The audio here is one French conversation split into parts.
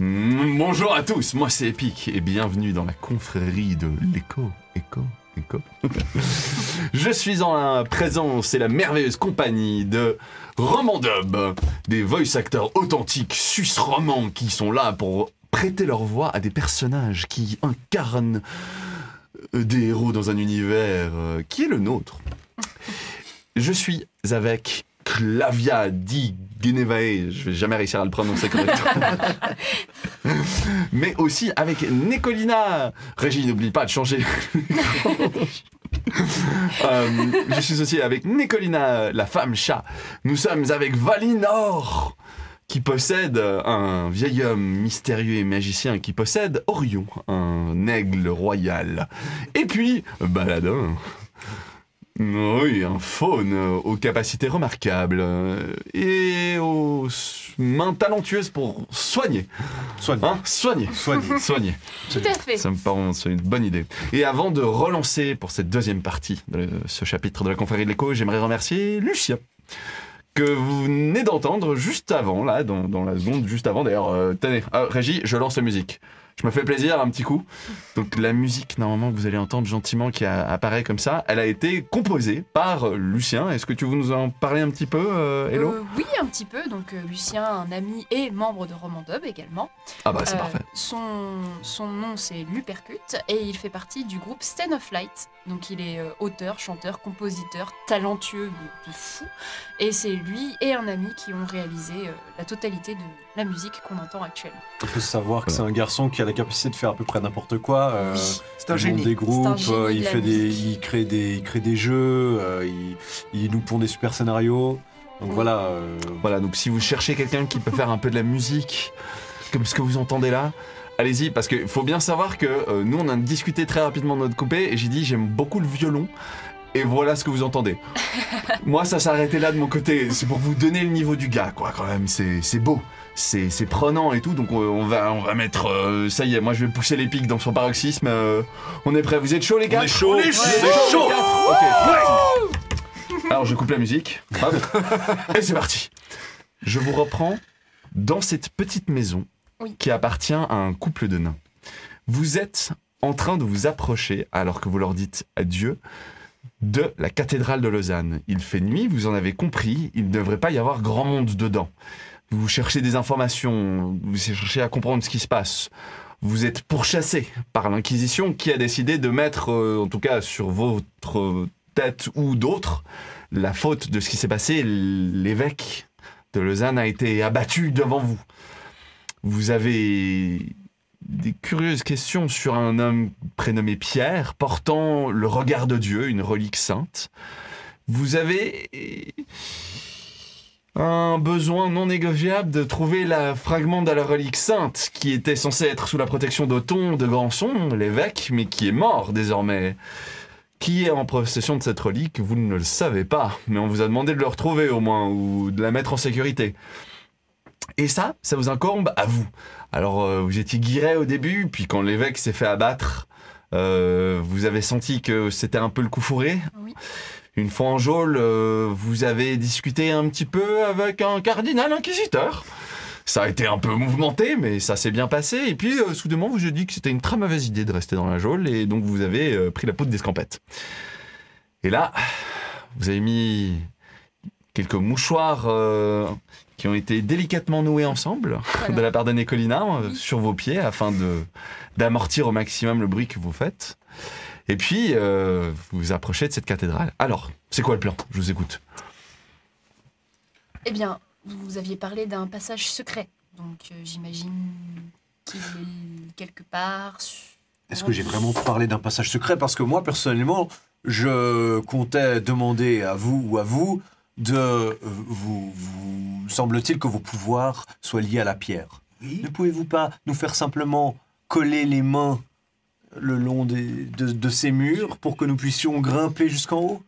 Bonjour à tous, moi c'est Epic et bienvenue dans la confrérie de l'écho. Je suis en la présence et la merveilleuse compagnie de Romandub, des voice actors authentiques suisses romands qui sont là pour prêter leur voix à des personnages qui incarnent des héros dans un univers qui est le nôtre. Je suis avec Clavia Di Genevae, je vais jamais réussir à le prononcer correctement. Mais aussi avec Nicolina. Régie, n'oublie pas de changer. Je suis aussi avec Nicolina, la femme chat. Nous sommes avec Valinor, qui possède un vieil homme mystérieux et magicien qui possède Orion, un aigle royal. Et puis, Baladin. Oui, un faune aux capacités remarquables et aux mains talentueuses pour soigner. Soigner. Tout à fait. Ça me paraît c'est une bonne idée. Et avant de relancer pour cette deuxième partie de ce chapitre de la confrérie de l'écho, j'aimerais remercier Lucien, que vous venez d'entendre juste avant, là, dans la zone juste avant. D'ailleurs, tenez, Régie, je lance la musique. Je me fais plaisir un petit coup. Donc la musique, normalement, que vous allez entendre gentiment, qui apparaît comme ça, elle a été composée par Lucien. Est-ce que tu veux nous en parler un petit peu, Hello ? Oui, un petit peu. Donc Lucien, un ami et membre de Romandub également. Ah bah c'est parfait. Son nom c'est Lupercute et il fait partie du groupe Stand of Light. Donc il est auteur, chanteur, compositeur, talentueux de fou. Et c'est lui et un ami qui ont réalisé la totalité de la musique qu'on entend actuellement. Il faut savoir que c'est un garçon qui a la capacité de faire à peu près n'importe quoi. C'est un génie. Des groupes, il crée des jeux, il nous pond des super scénarios. Donc voilà. Voilà, donc si vous cherchez quelqu'un qui peut faire un peu de la musique, comme ce que vous entendez là, allez-y, parce qu'il faut bien savoir que nous on a discuté très rapidement de notre coupé et j'ai dit j'aime beaucoup le violon. Et voilà ce que vous entendez. Moi, ça s'arrêtait là de mon côté. C'est pour vous donner le niveau du gars, quoi, quand même. C'est beau. C'est prenant et tout. Donc, on va mettre... ça y est, moi, je vais pousser les pics dans son paroxysme. On est prêts. Vous êtes chaud, les gars ? On est chaud. Ok, c'est parti. Alors, je coupe la musique. Hop. Et c'est parti. Je vous reprends dans cette petite maison qui appartient à un couple de nains. Vous êtes en train de vous approcher, alors que vous leur dites adieu, de la cathédrale de Lausanne. Il fait nuit, vous en avez compris, il ne devrait pas y avoir grand monde dedans. Vous cherchez des informations, vous cherchez à comprendre ce qui se passe. Vous êtes pourchassé par l'Inquisition qui a décidé de mettre, en tout cas sur votre tête ou d'autres, la faute de ce qui s'est passé. L'évêque de Lausanne a été abattu devant vous. Vous avez des curieuses questions sur un homme prénommé Pierre, portant le regard de Dieu, une relique sainte. Vous avez un besoin non négociable de trouver le fragment de la relique sainte qui était censé être sous la protection d'Othon de Granson, l'évêque, mais qui est mort désormais. Qui est en possession de cette relique, vous ne le savez pas, mais on vous a demandé de le retrouver au moins, ou de la mettre en sécurité. Et ça vous incombe à vous. Alors, vous étiez guiré au début, puis quand l'évêque s'est fait abattre, vous avez senti que c'était un peu le coup fourré. Oui. Une fois en geôle, vous avez discuté un petit peu avec un cardinal inquisiteur. Ça a été un peu mouvementé, mais ça s'est bien passé. Et puis, soudainement, vous avez dit que c'était une très mauvaise idée de rester dans la geôle, et donc vous avez pris la poudre d'escampette. Et là, vous avez mis quelques mouchoirs qui ont été délicatement noués ensemble de la part de Nicolina sur vos pieds afin d'amortir au maximum le bruit que vous faites. Et puis, vous vous approchez de cette cathédrale. Alors, c'est quoi le plan ? Je vous écoute. Eh bien, vous aviez parlé d'un passage secret. Donc, j'imagine qu'il est quelque part... Est-ce que j'ai vraiment parlé d'un passage secret ? Parce que moi, personnellement, je comptais demander à vous ou à vous de... vous semble-t-il que vos pouvoirs soient liés à la pierre. Oui. Ne pouvez-vous pas nous faire simplement coller les mains le long de ces murs pour que nous puissions grimper jusqu'en haut ?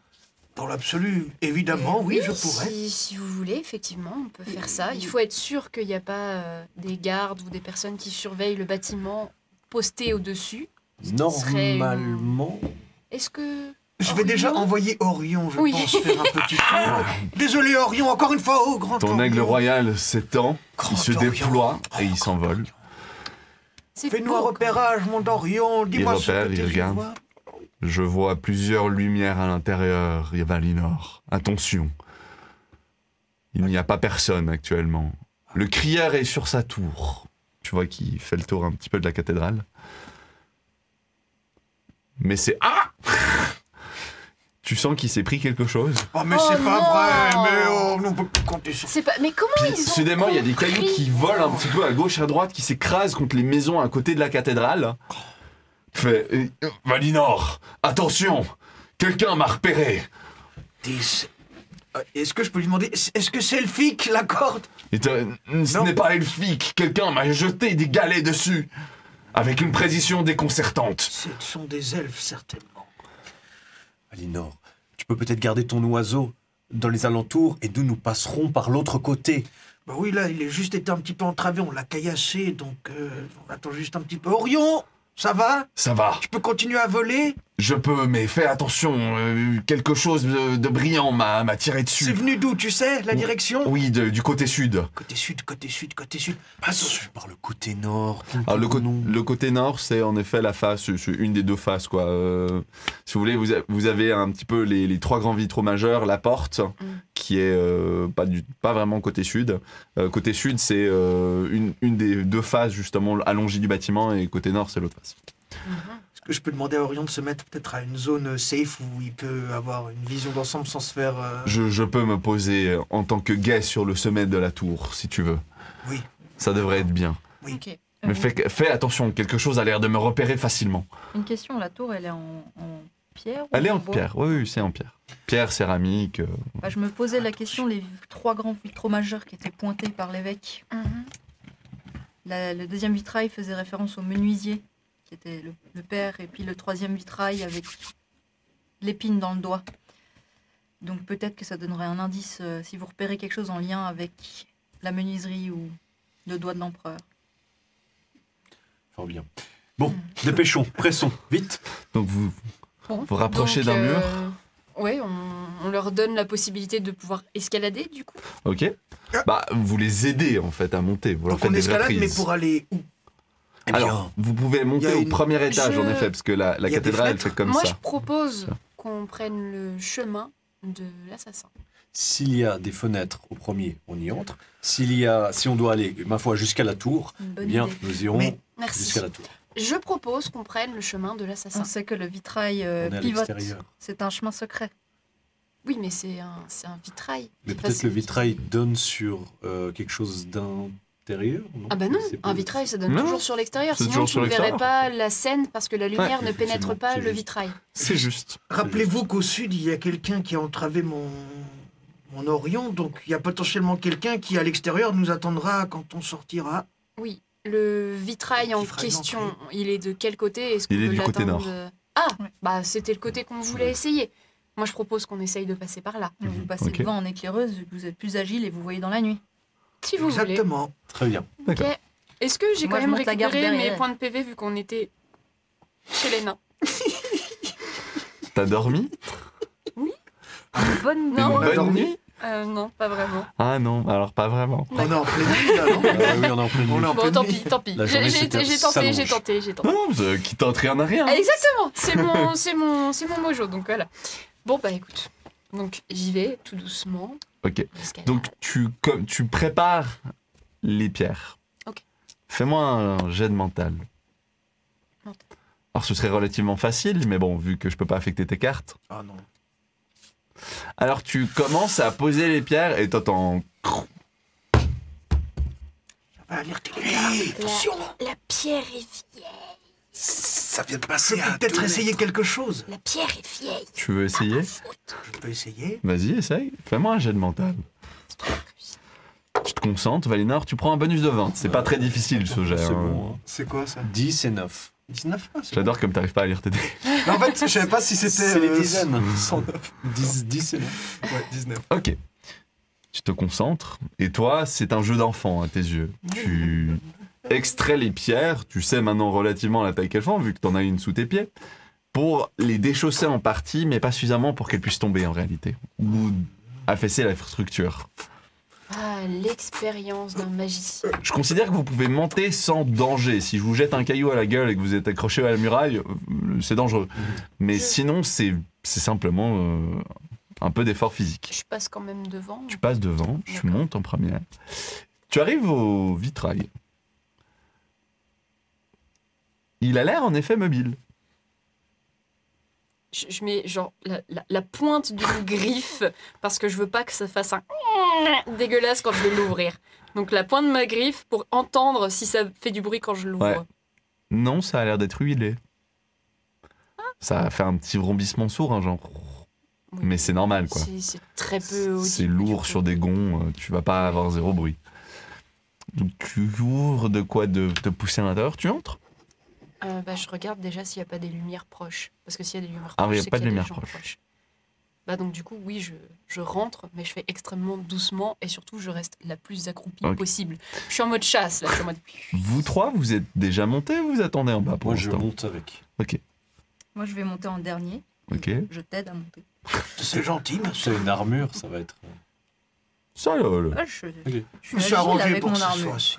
Dans l'absolu, évidemment, oui, je pourrais. Si vous voulez, effectivement, on peut faire ça. Il faut être sûr qu'il n'y a pas des gardes ou des personnes qui surveillent le bâtiment posté au-dessus. Normalement... Est-ce que... Je vais déjà envoyer Orion, je Oui. pense, faire un petit tour. Désolé Orion, encore une fois, oh grand Ton Orion. aigle royal s'étend, Grand il se Orion. déploie et il s'envole. C'est Fais-nous beau, un quand repérage, mon Dorion. Dis-moi ce repère, que il tes yeux regarde. voient. Je vois plusieurs lumières à l'intérieur, Valinor. Attention. Il n'y a pas personne actuellement. Le crieur est sur sa tour. Tu vois qu'il fait le tour un petit peu de la cathédrale. Mais c'est... Ah Tu sens qu'il s'est pris quelque chose. Oh, mais Oh c'est pas non. vrai. Mais oh, on peut plus compter sur C'est pas... Mais comment Puis, ils ont soudainement, il y a des cailloux compris qui volent un petit peu à gauche et à droite, qui s'écrasent contre les maisons à côté de la cathédrale. Fait... Valinor, attention. Quelqu'un m'a repéré. Est-ce que je peux lui demander, est-ce que c'est Elphique, la corde? Ce Non. n'est pas elfique. Quelqu'un m'a jeté des galets dessus. Avec une précision déconcertante. Ce sont des elfes, certainement. Valinor, tu peux peut-être garder ton oiseau dans les alentours et nous passerons par l'autre côté. Bah oui, là, il est juste été un petit peu entravé, on l'a caillassé, donc on attend juste un petit peu. Orion, ça va? Ça va. Tu peux continuer à voler? Je peux, mais fais attention. Quelque chose de brillant m'a tiré C'est dessus. venu d'où, tu sais, la direction? Oui, du côté sud. Côté sud, côté sud, côté sud. Passe par le côté nord. Alors, le côté nord, c'est en effet la face, c'est une des deux faces, quoi. Si vous voulez, vous avez un petit peu les trois grands vitraux majeurs, la porte, qui est pas vraiment côté sud. Côté sud, c'est une des deux faces, justement, allongée du bâtiment, et côté nord, c'est l'autre face. Est-ce que je peux demander à Orion de se mettre peut-être à une zone safe où il peut avoir une vision d'ensemble sans se faire... Je peux me poser en tant que guet sur le sommet de la tour, si tu veux. Oui. Ça devrait être bien. Ok. Mais fais attention, quelque chose a l'air de me repérer facilement. Une question, la tour, elle est en pierre ou Elle est en bois? pierre, oui, c'est en pierre. Pierre, céramique. Bah, je me posais la question, les trois grands vitraux majeurs qui étaient pointés par l'évêque. Le deuxième vitrail faisait référence au menuisier, qui était le père, et puis le troisième vitrail avec l'épine dans le doigt. Donc peut-être que ça donnerait un indice si vous repérez quelque chose en lien avec la menuiserie ou le doigt de l'empereur. Fort bien. Bon, dépêchons, pressons, vite. Donc vous Bon. vous rapprochez Donc, d'un mur. Ouais, on leur donne la possibilité de pouvoir escalader, du coup. Ok. Bah, vous les aidez en fait à monter. Vous leur Donc faites on des vraies escalade, mais prises. pour aller où? Eh bien, Alors, vous pouvez il y monter a au une- premier étage en Je- effet, parce que la il y a des cathédrale elle fenêtres. fait comme Moi, ça. je propose qu'on prenne le chemin de l'assassin. s'il y a des fenêtres au premier, on y entre. Si on doit aller, ma foi, jusqu'à la tour, Une eh bonne bien, idée. nous irons Mais- Merci. jusqu'à la tour. Je propose qu'on prenne le chemin de l'assassin. On sait que le vitrail On est à pivote. l'extérieur. C'est un chemin secret. Oui, mais c'est un vitrail. Mais Enfin, peut-être c'est- le vitrail donne sur quelque chose d'intérieur, non? Ah bah non, C'est un pas- vitrail ça donne Non, toujours sur l'extérieur, c'est sinon toujours tu sur ne verrais l'extérieur. pas la scène parce que la lumière ne pénètre effectivement, pas c'est le juste. vitrail. C'est juste. Rappelez-vous qu'au sud, il y a quelqu'un qui a entravé mon Orion, donc il y a potentiellement quelqu'un qui, à l'extérieur, nous attendra quand on sortira. Oui, le vitrail en Vitrail question, d'entrée. il est de quel côté? Est-ce qu'on Il est peut du côté l'atteindre nord. Ah, Ouais. bah c'était le côté qu'on voulait essayer. Moi je propose qu'on essaye de passer par là, Vous passez Ok. devant en éclaireuses, vu que vous êtes plus agile et vous voyez dans la nuit. si vous voulez. Exactement. Très bien. D'accord. Ok. Est-ce que j'ai Moi, quand je même monte la garde récupéré mes derrière. points de PV vu qu'on était chez les nains? T'as dormi? Bonne Non. On a Bonne dormi. nuit? Non, pas vraiment. Ah non, alors pas vraiment. On est en pleine nuit, là, non Oui, on est en pleine On nuit. est en Bon, pleine tant nuit. pis, tant pis. La J'ai journée j'ai- s'étale- j'ai tenté, j'ai tenté. Non, mais, qui tente rien à rien. Ah, exactement, c'est mon mojo, donc voilà. Bon bah écoute, donc j'y vais tout doucement. Ok. Escalade. Donc tu prépares les pierres. Ok. Fais-moi un jet de mental. Mental. Alors ce serait relativement facile, mais bon, vu que je peux pas affecter tes cartes. Ah non. Alors tu commences à poser les pierres et t'entends... Ah, alertez les gardes, attention. La pierre est vieille. Ça vient de passer à peut-être essayer quelque chose. La pierre est vieille. Tu veux essayer? Je peux essayer. Vas-y, essaye. Fais-moi un jet de mental. Tu te concentres, Valinor, tu prends un bonus de 20. C'est pas très difficile ce jet. C'est hein. bon. Hein. C'est quoi ça? 10 et 9. 19 J'adore comme t'arrives pas à lire tes dés. En fait, je savais pas si c'était... C'est les dizaines. 10 et 9. Ouais, 19. Ok. Tu te concentres, et toi, c'est un jeu d'enfant à tes yeux. Tu extrais les pierres, tu sais maintenant relativement la taille qu'elles font, vu que t'en as une sous tes pieds, pour les déchausser en partie, mais pas suffisamment pour qu'elles puissent tomber en réalité. Ou affaisser la structure. Ah, l'expérience d'un magicien. Je considère que vous pouvez monter sans danger. Si je vous jette un caillou à la gueule et que vous êtes accroché à la muraille, c'est dangereux. Mais sinon, c'est simplement un peu d'effort physique. Je passe quand même devant. Tu passes devant, tu D'accord. montes en première. Tu arrives au vitrail. Il a l'air en effet mobile. Je mets genre la pointe d'une griffe parce que je veux pas que ça fasse un dégueulasse quand je vais l'ouvrir. Donc la pointe de ma griffe pour entendre si ça fait du bruit quand je l'ouvre. Ouais. Non, ça a l'air d'être huilé. Ça a fait un petit vrombissement sourd, hein, genre. Oui. Mais c'est normal, quoi. C'est très peu audible. C'est du lourd coup. sur des gonds, tu vas pas avoir zéro bruit. Donc tu ouvres de quoi de te pousser à l'intérieur, tu entres. Je regarde déjà s'il n'y a pas des lumières proches. Parce que s'il y a des lumières Ah proches, oui, il y a c'est pas de qu'il y a des lumière gens proche. Bah donc du coup, oui, je rentre, mais je fais extrêmement doucement et surtout, je reste la plus accroupie Ok. possible. Je suis en mode chasse, là. Je suis en mode... Vous trois, vous êtes déjà montés ou vous attendez en bas pour Moi, je l'instant? monte avec. Moi, je vais monter en dernier. Ok. Je t'aide à monter. C'est gentil, monsieur. C'est une armure, ça va être... Ça, là. Ah, je Ok. suis Je me suis agile arrangé avec pour mon que ce armure. soit ainsi.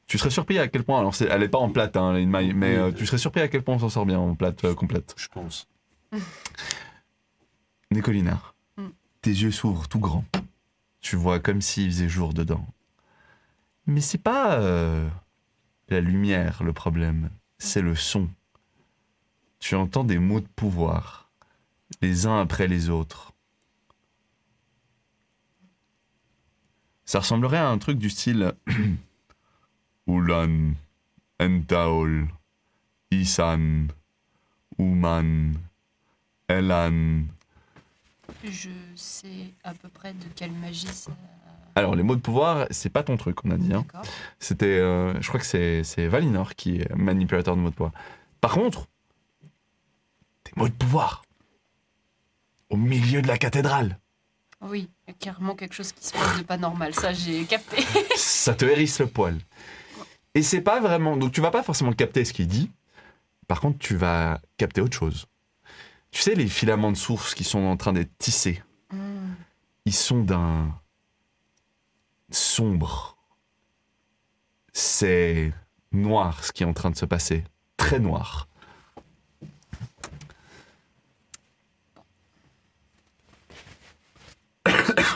Tu serais surpris à quel point, alors elle est pas en plate, hein, elle est une maille, mais Oui. tu serais surpris à quel point on s'en sort bien en plate complète. Je pense. Nicolinard, Mm. tes yeux s'ouvrent tout grands. Tu vois comme s'il faisait jour dedans. Mais c'est pas la lumière le problème, c'est le son. Tu entends des mots de pouvoir, les uns après les autres. Ça ressemblerait à un truc du style Ulan, Entaol, Isan, Uman, Elan. Je sais à peu près de quelle magie ça... Alors, les mots de pouvoir, c'est pas ton truc, on a dit. Hein. D'accord. C'était, je crois que c'est Valinor qui est manipulateur de mots de pouvoir. Par contre, des mots de pouvoir au milieu de la cathédrale. Oui, il y a carrément quelque chose qui se passe de pas normal. Ça, j'ai capté. Ça te hérisse le poil. Et c'est pas vraiment... Donc tu vas pas forcément capter ce qu'il dit. Par contre, tu vas capter autre chose. Tu sais, les filaments de source qui sont en train d'être tissés, ils sont d'un sombre. C'est noir ce qui est en train de se passer. Très noir.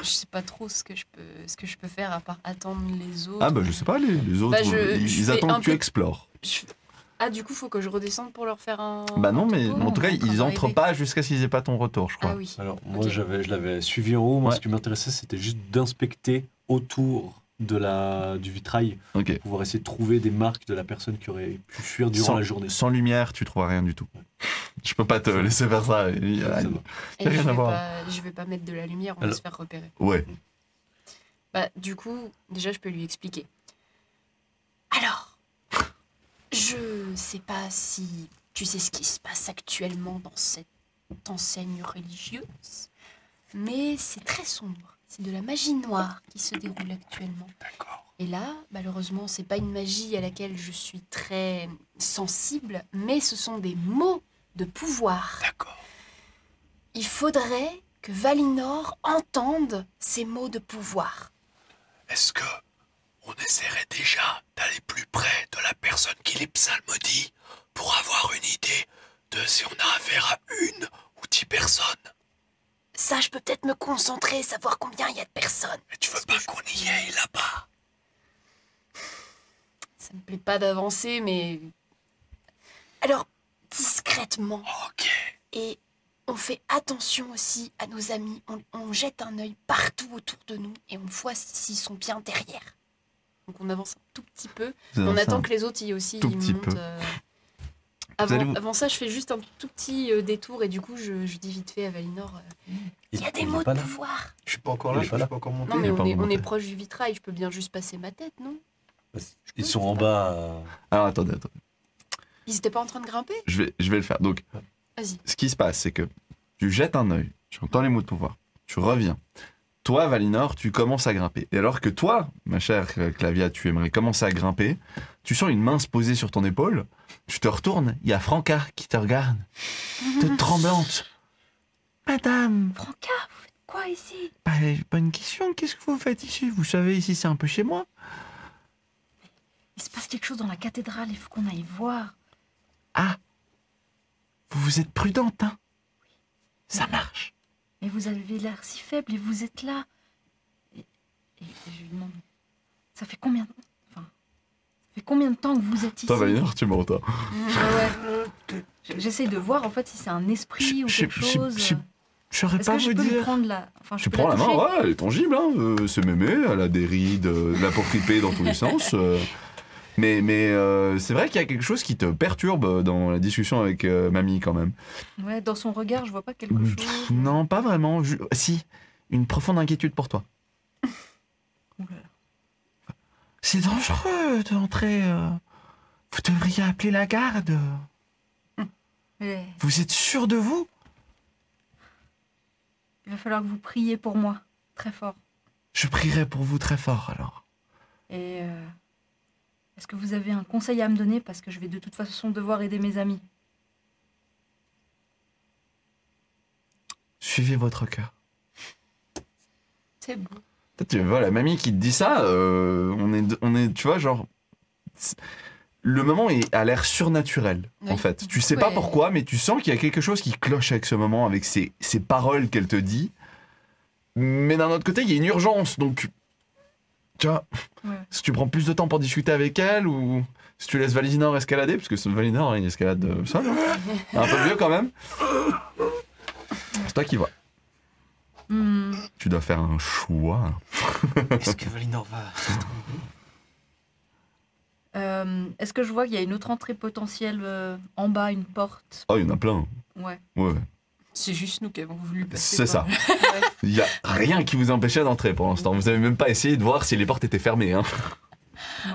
Je sais pas trop ce que je peux faire à part attendre les autres. Ah bah je sais pas, les autres, Bah, ils fais attendent un que tu peu- explores. Ah, du coup, faut que je redescende pour leur faire un... Bah non, un mais topo en tout cas, on est en train ils entrent d'arriver. pas jusqu'à ce qu'ils aient pas ton retour, je crois. Ah oui. Alors, moi, Ok. je l'avais suivi en haut. Moi, Ouais. ce qui m'intéressait, c'était juste d'inspecter autour du vitrail Ok. pour pouvoir essayer de trouver des marques de la personne qui aurait pu fuir durant Sans, la journée. sans lumière, tu trouveras rien du tout. Je peux pas te laisser faire ça. Ça va. Et rien à voir. je vais pas mettre de la lumière, on va Alors- se faire repérer. Ouais. Bah, du coup, déjà, je peux lui expliquer. Alors, je sais pas si tu sais ce qui se passe actuellement dans cette enseigne religieuse, mais c'est très sombre. C'est de la magie noire qui se déroule actuellement. D'accord. Et là, malheureusement, c'est pas une magie à laquelle je suis très sensible, mais ce sont des mots de pouvoir. D'accord. Il faudrait que Valinor entende ces mots de pouvoir. Est-ce que on essaierait déjà d'aller plus près de la personne qui les psalmodie pour avoir une idée de si on a affaire à une ou 10 personnes? Ça, je peux peut-être me concentrer, savoir combien il y a de personnes. Mais tu veux pas qu'on y aille là-bas? Ça me plaît pas d'avancer, mais... Alors, discrètement. Ok. Et on fait attention aussi à nos amis. On jette un œil partout autour de nous et on voit s'ils sont bien derrière. Donc on avance un tout petit peu. On attend que les autres y aussi tout ils petit montent. peu. Avant, allez vous- avant ça, je fais juste un tout petit détour et du coup, je dis vite fait à Valinor il y a des il est mots pas de là. pouvoir. Je suis pas encore Il là, est je pas suis là. pas encore monté. Non, mais il est pas on est remonté. proche du vitrail, je peux bien juste passer ma tête, non? Ils sont en bas. Alors attendez. Ils étaient pas en train de grimper? Je vais le faire. Donc, Vas-y. ce qui se passe, c'est que tu jettes un œil, tu entends les mots de pouvoir, tu reviens. Toi, Valinor, tu commences à grimper. Et alors que toi, ma chère Clavia, tu aimerais commencer à grimper, tu sens une main se poser sur ton épaule, tu te retournes, il y a Franca qui te regarde, toute tremblante. Madame, Franca, vous faites quoi ici? Bah, bonne question, qu'est-ce que vous faites ici? Vous savez, ici c'est un peu chez moi. Il se passe quelque chose dans la cathédrale, il faut qu'on aille voir. Ah, vous êtes prudente, hein? Ça marche. Mais vous avez l'air si faible et vous êtes là. Et je lui demande, ça fait combien de temps que vous êtes ici? Toi, Valinor, tu m'entends. Ouais. J'essaie de voir en fait si c'est un esprit ou quelque chose. Je saurais Est-ce pas que je vous peux lui dire. prendre la... Enfin, je Tu peux prends la main, toucher ouais, elle est tangible, hein. C'est mémé, elle a des rides, de la peau fripée dans tous les sens. Mais c'est vrai qu'il y a quelque chose qui te perturbe dans la discussion avec mamie quand même. Ouais, dans son regard, je vois pas quelque chose. Non, pas vraiment. Si, une profonde inquiétude pour toi. Oula. C'est dangereux d'entrer. Vous devriez appeler la garde. Mais Vous êtes sûr de vous? il va falloir que vous priez pour moi, très fort. Je prierai pour vous très fort alors. Et est-ce que vous avez un conseil à me donner parce que je vais de toute façon devoir aider mes amis? Suivez votre cœur. C'est beau. Tu vois, la mamie qui te dit ça, on est, tu vois, genre, le moment a l'air surnaturel, en Oui. fait. Tu sais pas Ouais. pourquoi, mais tu sens qu'il y a quelque chose qui cloche avec ce moment, avec ces paroles qu'elle te dit. Mais d'un autre côté, il y a une urgence, donc, tu vois, Ouais. si tu prends plus de temps pour discuter avec elle, ou si tu laisses Valinor escalader, parce que Valinor, il escalade seul, hein, un peu vieux quand même. C'est toi qui vois. Hmm. Tu dois faire un choix. Est-ce que Valinor va... Est-ce que je vois qu'il y a une autre entrée potentielle en bas, une porte? Oh, il y en a plein. Ouais. Ouais. C'est juste nous qui avons voulu passer. C'est ça. Ouais. Il n'y a rien qui vous empêchait d'entrer pour l'instant. Vous avez même pas essayé de voir si les portes étaient fermées. Hein.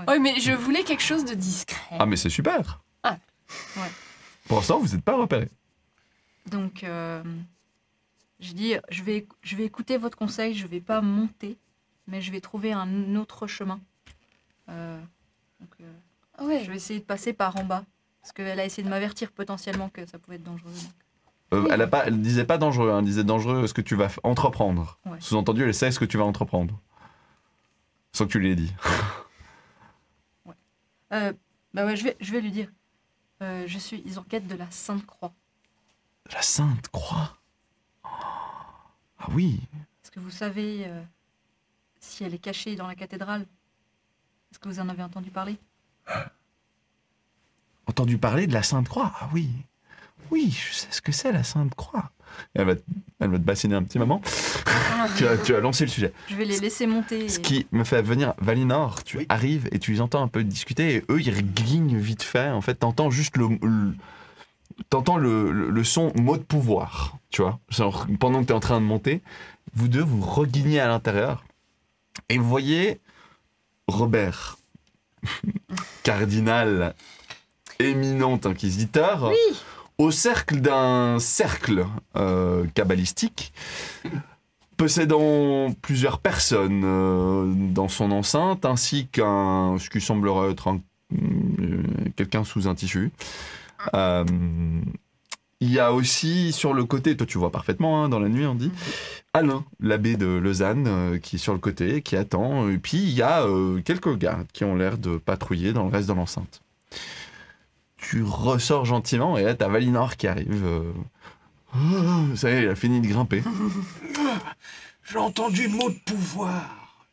Ouais, mais je voulais quelque chose de discret. Ah, mais c'est super. Ah. Ouais. Pour l'instant, vous n'êtes pas repéré. Donc, je dis, je vais écouter votre conseil, je vais pas monter, mais je vais trouver un autre chemin. Ouais. Je vais essayer de passer par en bas, parce qu'elle a essayé de m'avertir potentiellement que ça pouvait être dangereux. Elle disait pas dangereux, hein, elle disait dangereux ce que tu vas entreprendre. Ouais. Sous-entendu, elle sait ce que tu vas entreprendre. Sans que tu lui aies dit. Bah ouais, je vais lui dire. Je suis en quête de la Sainte Croix. La Sainte Croix. Ah oui. Est-ce que vous savez si elle est cachée dans la cathédrale? Est-ce que vous en avez entendu parler? Entendu parler de la Sainte Croix. Ah oui. Oui, je sais ce que c'est la Sainte Croix. Elle va te bassiner un petit moment. tu as lancé le sujet. Je vais les laisser monter. Ce qui me fait venir, Valinor, tu arrives et tu les entends un peu discuter et eux ils glignent vite fait. En fait, t'entends juste t'entends le son mot de pouvoir, tu vois. Genre, pendant que t'es en train de monter, vous deux vous reguignez à l'intérieur et vous voyez Robert, cardinal éminent inquisiteur, au cercle d'un cercle kabbalistique, possédant plusieurs personnes dans son enceinte, ainsi qu'un, ce qui semblerait être quelqu'un sous un tissu. Il y a aussi sur le côté, toi tu vois parfaitement, hein, dans la nuit on dit, Alain, l'abbé de Lausanne, qui est sur le côté, qui attend. Et puis il y a quelques gardes qui ont l'air de patrouiller dans le reste de l'enceinte. Tu ressors gentiment et là t'as Valinor qui arrive. Ça y est, il a fini de grimper. J'ai entendu mot de pouvoir.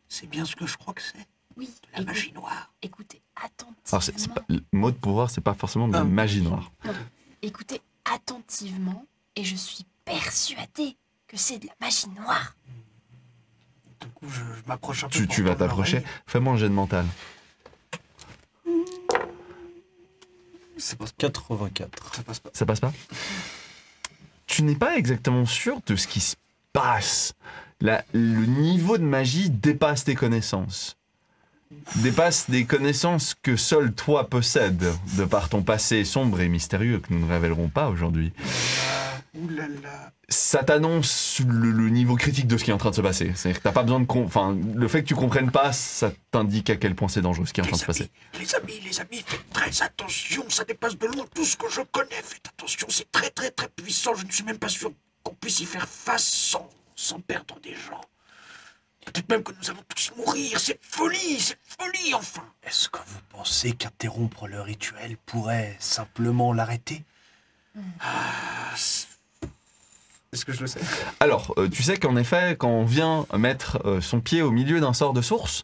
C'est bien ce que je crois que c'est. Oui. La magie noire. Écoutez attentivement. Alors c'est pas, le mot de pouvoir, c'est pas forcément de la magie noire. Écoutez attentivement et je suis persuadée que c'est de la magie noire. Du coup, je m'approche un peu. Tu vas t'approcher. Fais-moi un jet de mental. Ça passe 84. Ça passe pas. Ça passe pas? Tu n'es pas exactement sûr de ce qui se passe. Le niveau de magie dépasse tes connaissances. Dépasse des connaissances que seul toi possèdes, de par ton passé sombre et mystérieux que nous ne révélerons pas aujourd'hui. Ouh là là. Ça t'annonce le niveau critique de ce qui est en train de se passer. C'est-à-dire que t'as pas besoin de... le fait que tu comprennes pas, ça t'indique à quel point c'est dangereux ce qui est en train de se passer. Les amis, faites très attention. Ça dépasse de loin tout ce que je connais. Faites attention, c'est très très très puissant. Je ne suis même pas sûr qu'on puisse y faire face sans perdre des gens. Peut-être même que nous allons tous mourir. C'est folie, enfin. Est-ce que vous pensez qu'interrompre le rituel pourrait simplement l'arrêter? Est-ce que je le sais? Alors, tu sais qu'en effet, quand on vient mettre son pied au milieu d'un sort de source,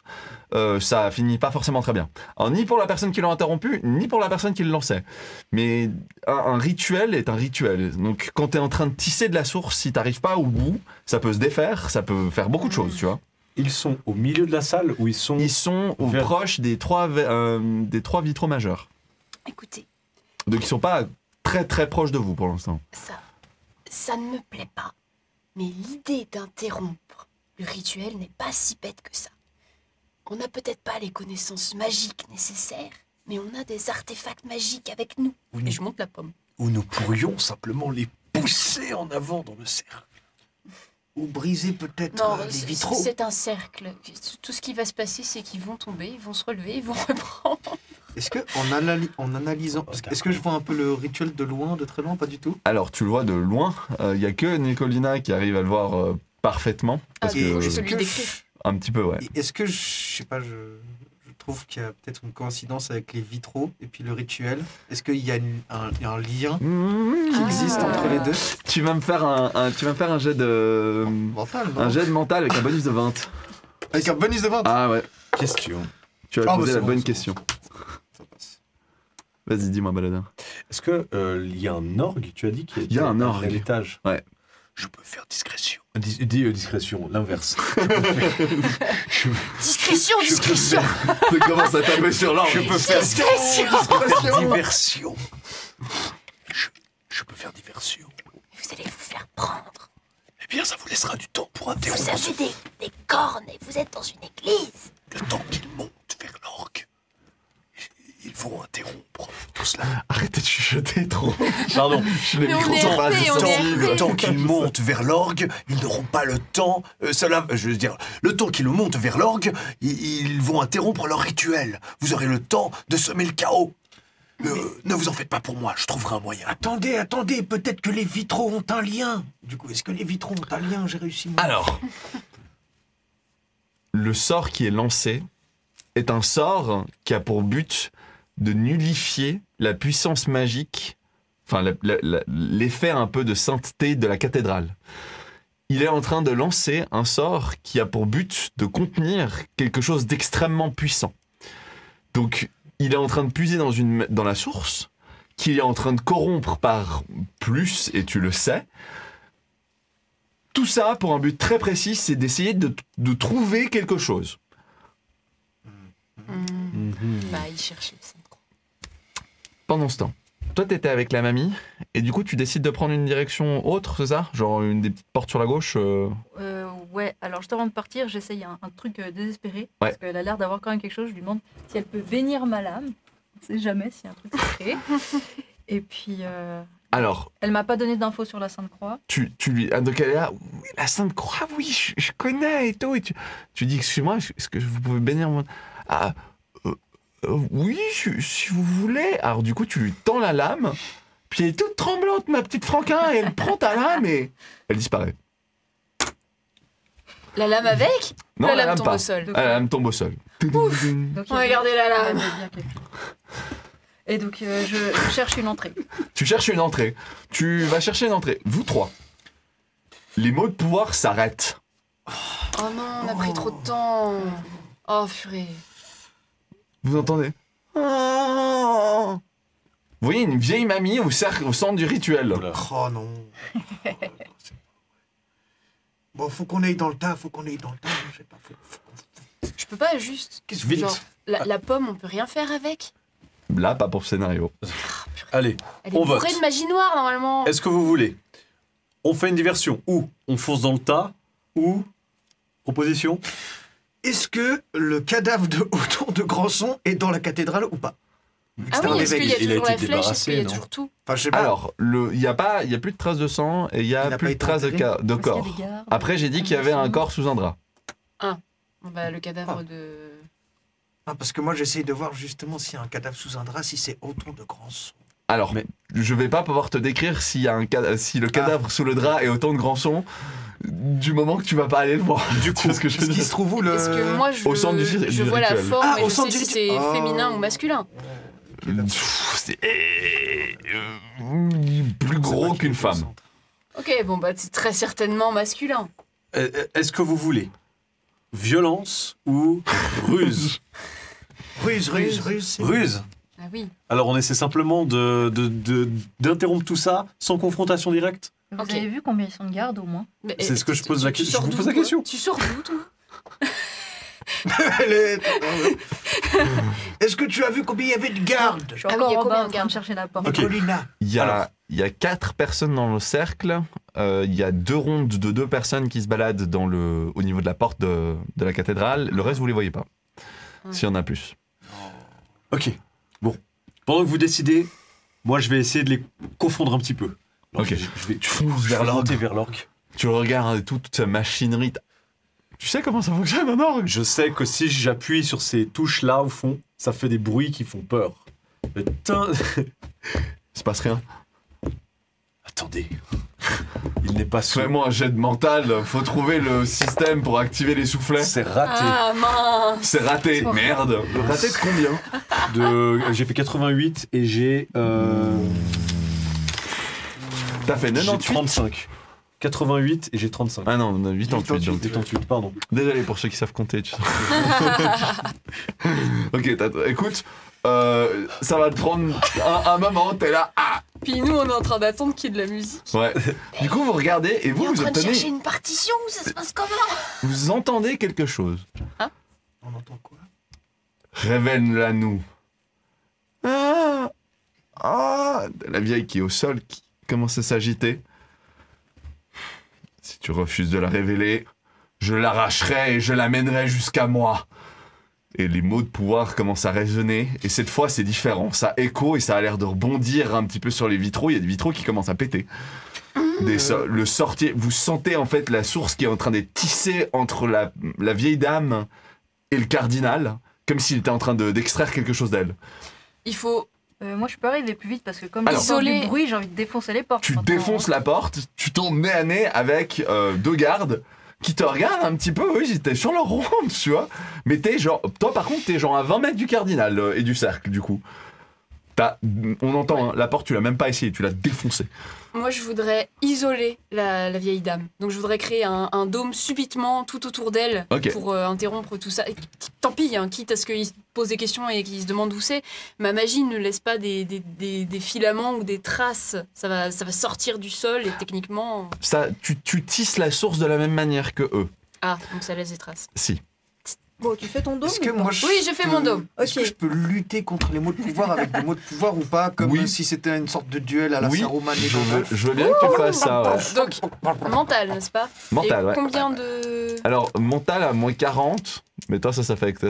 ça finit pas forcément très bien. Alors, ni pour la personne qui l'a interrompu, ni pour la personne qui le lançait. Mais un rituel est un rituel. Donc, quand tu es en train de tisser de la source, si t'arrives pas au bout, ça peut se défaire, ça peut faire beaucoup de choses, tu vois. Ils sont au milieu de la salle ou ils sont... Ils sont proches des trois vitraux majeurs. Écoutez, Donc, ils sont pas très très proches de vous pour l'instant. ça ne me plaît pas. Mais l'idée d'interrompre le rituel n'est pas si bête que ça. On n'a peut-être pas les connaissances magiques nécessaires, mais on a des artefacts magiques avec nous. Et je monte la pomme. Ou nous pourrions simplement les pousser en avant dans le cercle. Ou briser peut-être Non, les vitraux. c'est un cercle. Tout ce qui va se passer, c'est qu'ils vont tomber, ils vont se relever, ils vont reprendre. Est-ce que en analysant, est-ce que je vois un peu le rituel de loin, de très loin, pas du tout? Alors, tu le vois de loin. Il y a que Nicolina qui arrive à le voir parfaitement. Parce que, je lui décrire. un petit peu, ouais. Est-ce que, je sais pas, je trouve qu'il y a peut-être une coïncidence avec les vitraux et puis le rituel. Est-ce qu'il y a un lien qui existe entre les deux? Tu vas me faire un jet de... Mental, non? Un jet de mental avec un bonus de 20. Avec un bonus de 20? Ah ouais. Question. Tu vas poser c'est la bon, bonne c'est question. bon. Ça passe. Vas-y, dis-moi, Baladin. Est-ce que il y a un orgue, tu as dit, qui est Il y a un orgue. à l'étage? Ouais. Je peux faire discrétion. Dis discrétion, l'inverse. Discrétion, discrétion. Tu commences à taper sur l'orgue. Je peux faire Diversion. Je peux faire diversion. Vous allez vous faire prendre. Eh bien, ça vous laissera du temps pour Vous interrompre avez des cornes et vous êtes dans une église. le temps qu'ils montent vers l'orgue. Ils vont interrompre tout cela. Arrêtez de chuchoter trop. Pardon. Mais on est RP, on est Le RP. temps qu'ils montent vers l'orgue, ils n'auront pas le temps. Je veux dire, le temps qu'ils montent vers l'orgue, ils vont interrompre leur rituel. Vous aurez le temps de semer le chaos. Ne vous en faites pas pour moi, je trouverai un moyen. Attendez, peut-être que les vitraux ont un lien. Du coup, est-ce que les vitraux ont un lien? J'ai réussi. Moi. Alors, le sort qui est lancé est un sort qui a pour but de nullifier la puissance magique, enfin l'effet un peu de sainteté de la cathédrale. Il est en train de lancer un sort qui a pour but de contenir quelque chose d'extrêmement puissant. Donc, il est en train de puiser dans la source, qu'il est en train de corrompre par plus, et tu le sais. Tout ça pour un but très précis, c'est d'essayer de trouver quelque chose. Bah, il cherche les cinq. Pendant ce temps, toi t'étais avec la mamie, et du coup tu décides de prendre une direction autre, c'est ça? Genre une des petites portes sur la gauche Ouais, alors juste avant de partir, j'essaye un truc désespéré. Parce qu'elle a l'air d'avoir quand même quelque chose. Je lui demande si elle peut bénir ma lame. On sait jamais s'il y a un truc secret. Et puis, Alors, elle m'a pas donné d'infos sur la Sainte Croix. tu lui... Donc elle est là, oui, la Sainte Croix, oui, je connais et tout. Et tu dis, excuse-moi, est-ce que vous pouvez bénir mon... Ah, oui, si vous voulez. Alors du coup, tu lui tends la lame, puis elle est toute tremblante, ma petite Franquin, et elle prend ta lame et elle disparaît. La lame avec? Non, la lame tombe pas. au sol. La lame tombe au sol. Donc, On va garder la lame. elle veut bien quelque chose. Et donc, je cherche une entrée. Tu cherches une entrée. Tu vas chercher une entrée. Vous trois. Les mots de pouvoir s'arrêtent. Oh non, on a pris trop de temps. Oh, purée. Vous entendez? Vous voyez une vieille mamie au centre du rituel. Oh non. Bon, faut qu'on aille dans le tas, je sais pas. Je peux pas juste. Vite. Genre, la pomme, on peut rien faire avec? Là, pas pour le scénario. Allez, Elle est on vote. bourrée de magie noire, normalement. Est-ce que vous voulez? On fait une diversion. Ou on fonce dans le tas, ou... Proposition? Est-ce que le cadavre de Othon de Grandson est dans la cathédrale ou pas? Ah C'était oui, un est-ce qu'il y a évêque. Il a toujours la été flèche? Est-ce qu'il y a débarrassé, toujours tout? Enfin, je sais pas. Alors, il y a plus de traces de sang et il y Il a n'a plus pas de été traces de enterré de Est-ce qu'il y a corps. des gardes? Après, j'ai dit qu'il y avait un corps sous un drap. Bon, bah, le cadavre de. Ah, parce que moi, j'essaye de voir justement s'il y a un cadavre sous un drap, si c'est Othon de Grandson. Alors, je vais pas pouvoir te décrire si le cadavre sous le drap est autant de grand son du moment que tu vas pas aller le voir. Du coup, ce que je veux Est-ce qu'il dire. se trouve où le... Est-ce que moi, Au centre du je vois la rituel. forme et Au je centre sais du si c'est rituel. féminin ou masculin? C'est plus gros qu'une femme. Ok, bon bah c'est très certainement masculin. Est-ce que vous voulez violence ou ruse? Ruse. Ruse. Ah oui. Alors on essaie simplement d'interrompre tout ça sans confrontation directe. Vous Ok. avez vu combien ils sont de garde au moins? Mais, C'est ce que je pose la question. sors Je vous d'où, pose la toi question. Tu sors d'où, toi? Est-ce que tu as vu combien il y avait de gardes? Je suis Ah oui, encore il y a en combien bas de en train gardes de chercher la porte. Ok. Nicolina. Il y a 4 personnes dans le cercle. Il y a 2 rondes de 2 personnes qui se baladent au niveau de la porte de la cathédrale. Le reste, vous les voyez pas. S'il y en a plus. Ok. Bon. Pendant que vous décidez, moi je vais essayer de les confondre un petit peu. Alors, Ok. Je vais Tu fonces vers l'orgue. monter vers l'orque. Tu regardes toute sa machinerie. Tu sais comment ça fonctionne un orgue? Je sais que si j'appuie sur ces touches là au fond, ça fait des bruits qui font peur. Putain. Il se passe rien. Attendez. Il n'est pas sourd. Fais-moi un jet de mental. Faut trouver le système pour activer les soufflets. C'est raté. Ah mince. C'est raté. Merde. Raté de combien? J'ai fait 88 et j'ai T'as fait 98? 35. 88 et j'ai 35. Ah non, on a 88 donc. 88, pardon. Désolé pour ceux qui savent compter. Tu sais. Ok, écoute, ça va te prendre un moment, t'es là. Ah Puis nous, on est en train d'attendre qu'il y ait de la musique. ouais. Du coup, vous regardez et On est en vous train de obtenez, chercher une partition, ça se passe comment? vous entendez quelque chose. On entend quoi? Révèle-la nous. Ah, la vieille qui est au sol, qui commence à s'agiter. Si tu refuses de la révéler, je l'arracherai et je l'amènerai jusqu'à moi. Et les mots de pouvoir commencent à résonner. Et cette fois, c'est différent. Ça écho et ça a l'air de rebondir un petit peu sur les vitraux. Il y a des vitraux qui commencent à péter. Le sortier, vous sentez en fait la source qui est en train d'être tissée entre la vieille dame et le cardinal, comme s'il était en train d'extraire quelque chose d'elle. Il faut... Moi, je peux arriver plus vite parce que comme Alors, j'entends isoler- du bruit, j'ai envie de défoncer les portes. Tu maintenant. défonces la porte, tu tombes nez à nez avec 2 gardes qui te regardent un petit peu, oui, t'es sur leur ronde, tu vois. Mais t'es genre, toi par contre, t'es genre à 20 mètres du cardinal et du cercle, du coup. On entend, hein, la porte, tu l'as même pas essayé, tu l'as défoncée. Moi, je voudrais isoler la vieille dame. Donc, je voudrais créer un dôme subitement tout autour d'elle Ok. pour interrompre tout ça. Et tant pis, hein, quitte à ce qu'il se pose des questions et qu'il se demande où c'est. Ma magie ne laisse pas des filaments ou des traces. Ça va sortir du sol et techniquement... Ça, tu tisses la source de la même manière que eux. Ah, donc ça laisse des traces. Si. Bon, tu fais ton dôme Est-ce que ou pas moi je Oui, j'ai fait mon dôme. Est-ce que Ok. je peux lutter contre les mots de pouvoir avec des mots de pouvoir ou pas, comme Oui. si c'était une sorte de duel à la Oui, Saruman et je veux bien que tu fasses ça, ouais. Donc, mental, n'est-ce pas? Mental, et ouais. combien de... Alors, mental à moins 40, mais toi, ça t'affecte